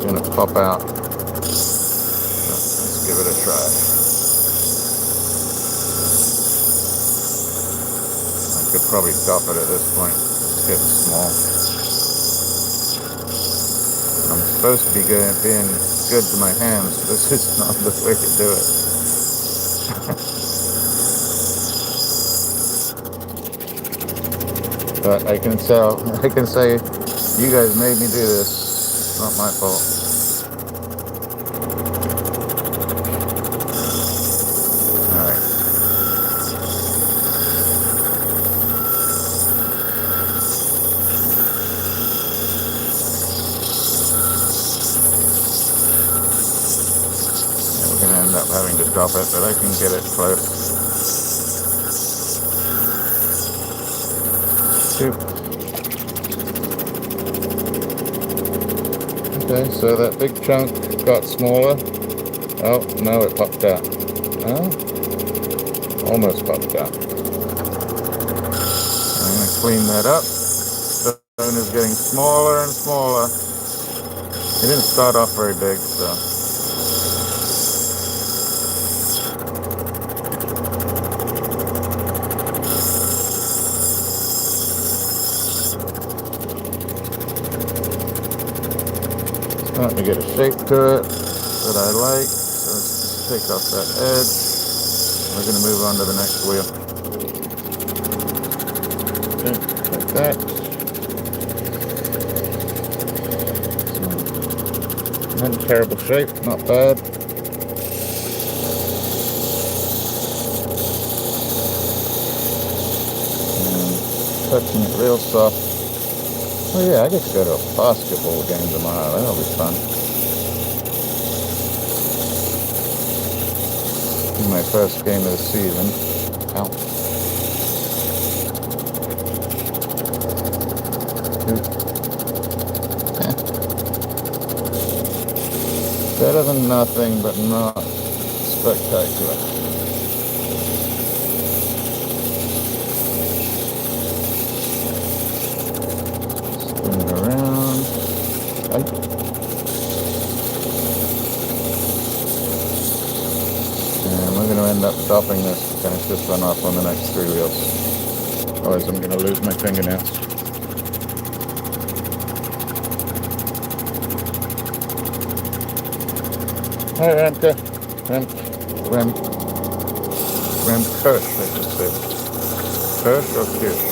going to pop out. So let's give it a try. Could probably stop it at this point. It's getting small. I'm supposed to be being good to my hands. This is not the way to do it. But I can say, you guys made me do this. It's not my fault. Alright. Yeah, we're going to end up having to drop it, but I can get it close. Okay, so that big chunk got smaller. Oh, no, it popped out. Oh, almost popped out. I'm going to clean that up. The stone is getting smaller and smaller. It didn't start off very big, so. Starting to get a shape to it that I like. So let's just take off that edge. We're going to move on to the next wheel. Okay, like that. So, not a terrible shape, not bad. And touching it real soft. Oh yeah, I get to go to a basketball game tomorrow. That'll be fun. My first game of the season. Ow. Better than nothing, but not spectacular. Spin it around. And we're going to end up dropping this to finish this one off on the next 3 wheels. Otherwise I'm going to lose my fingernails. Hi Remke. Remkirsch, I should say. Kirsch or Kirsch?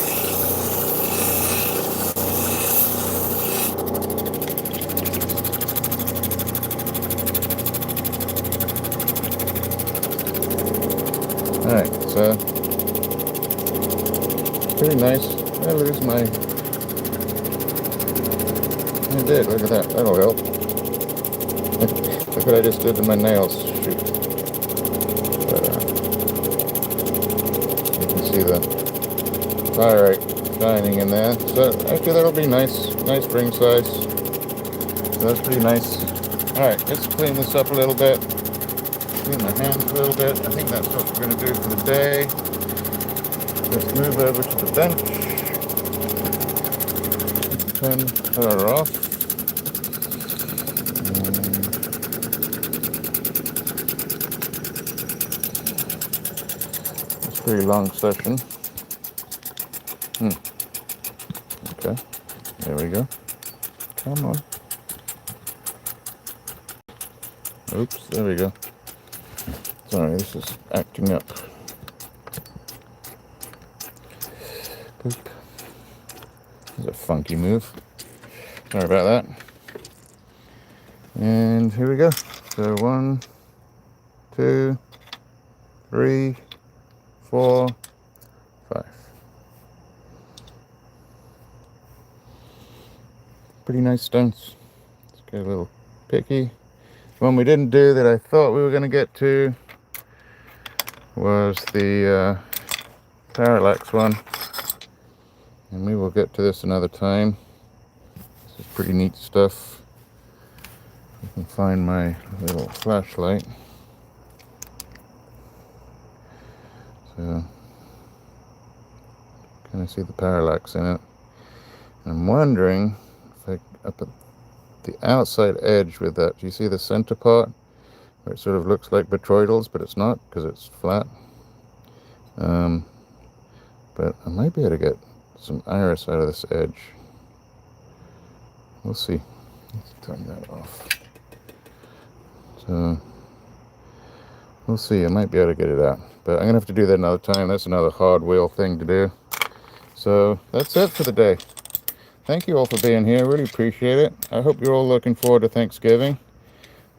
Alright, so pretty nice. I lose my. I did, look at that. That'll help. Look what I just did to my nails. Shoot. But, you can see the pyrite shining in there. So actually that'll be nice. Nice ring size. So that's pretty nice. Alright, let's clean this up a little bit. Clean my hands a little bit. I think that's what we're going to do for the day. Let's move over to the bench. Turn her off. It's a pretty long session. Okay, there we go. Come on. Oops, there we go. Sorry, this is acting up. Boop. This is a funky move. Sorry about that. And here we go. So 1, 2, 3, 4, 5. Pretty nice stones. Let's get a little picky. The one we didn't do that I thought we were going to get to was the Parallax one, and we will get to this another time. This is pretty neat stuff. I can find my little flashlight. So kind of see the parallax in it. I'm wondering if I up at the outside edge with that. Do you see the center part where it sort of looks like botryoidals, but it's not because it's flat. But I might be able to get some iris out of this edge. We'll see. Let's turn that off. So we'll see. I might be able to get it out, but I'm gonna have to do that another time. That's another hard wheel thing to do. So that's it for the day. Thank you all for being here. Really appreciate it. I hope you're all looking forward to Thanksgiving.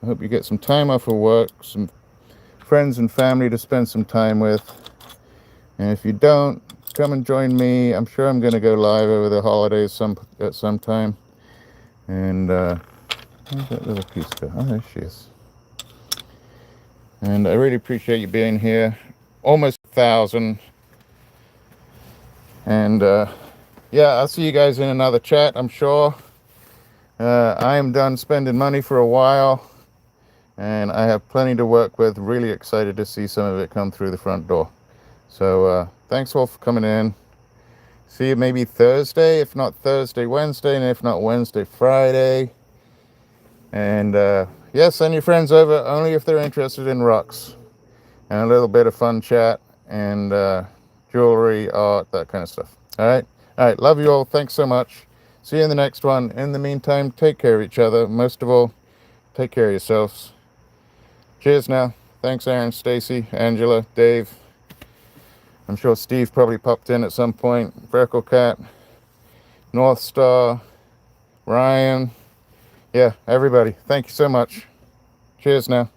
I hope you get some time off of work, some friends and family to spend some time with. And if you don't, come and join me. I'm sure I'm going to go live over the holidays at some time. And where's that little piece go? Oh, there she is. And I really appreciate you being here. Almost 1,000. And yeah, I'll see you guys in another chat, I'm sure. I am done spending money for a while, and I have plenty to work with. Really excited to see some of it come through the front door. So thanks all for coming in. See you maybe Thursday, if not Thursday, Wednesday, and if not Wednesday, Friday. And yeah, send your friends over, only if they're interested in rocks. And a little bit of fun chat and jewelry, art, that kind of stuff. All right. Love you all. Thanks so much. See you in the next one. In the meantime, take care of each other. Most of all, take care of yourselves. Cheers now. Thanks, Aaron, Stacy, Angela, Dave. I'm sure Steve probably popped in at some point. Freckle Cat, North Star, Ryan. Yeah, everybody. Thank you so much. Cheers now.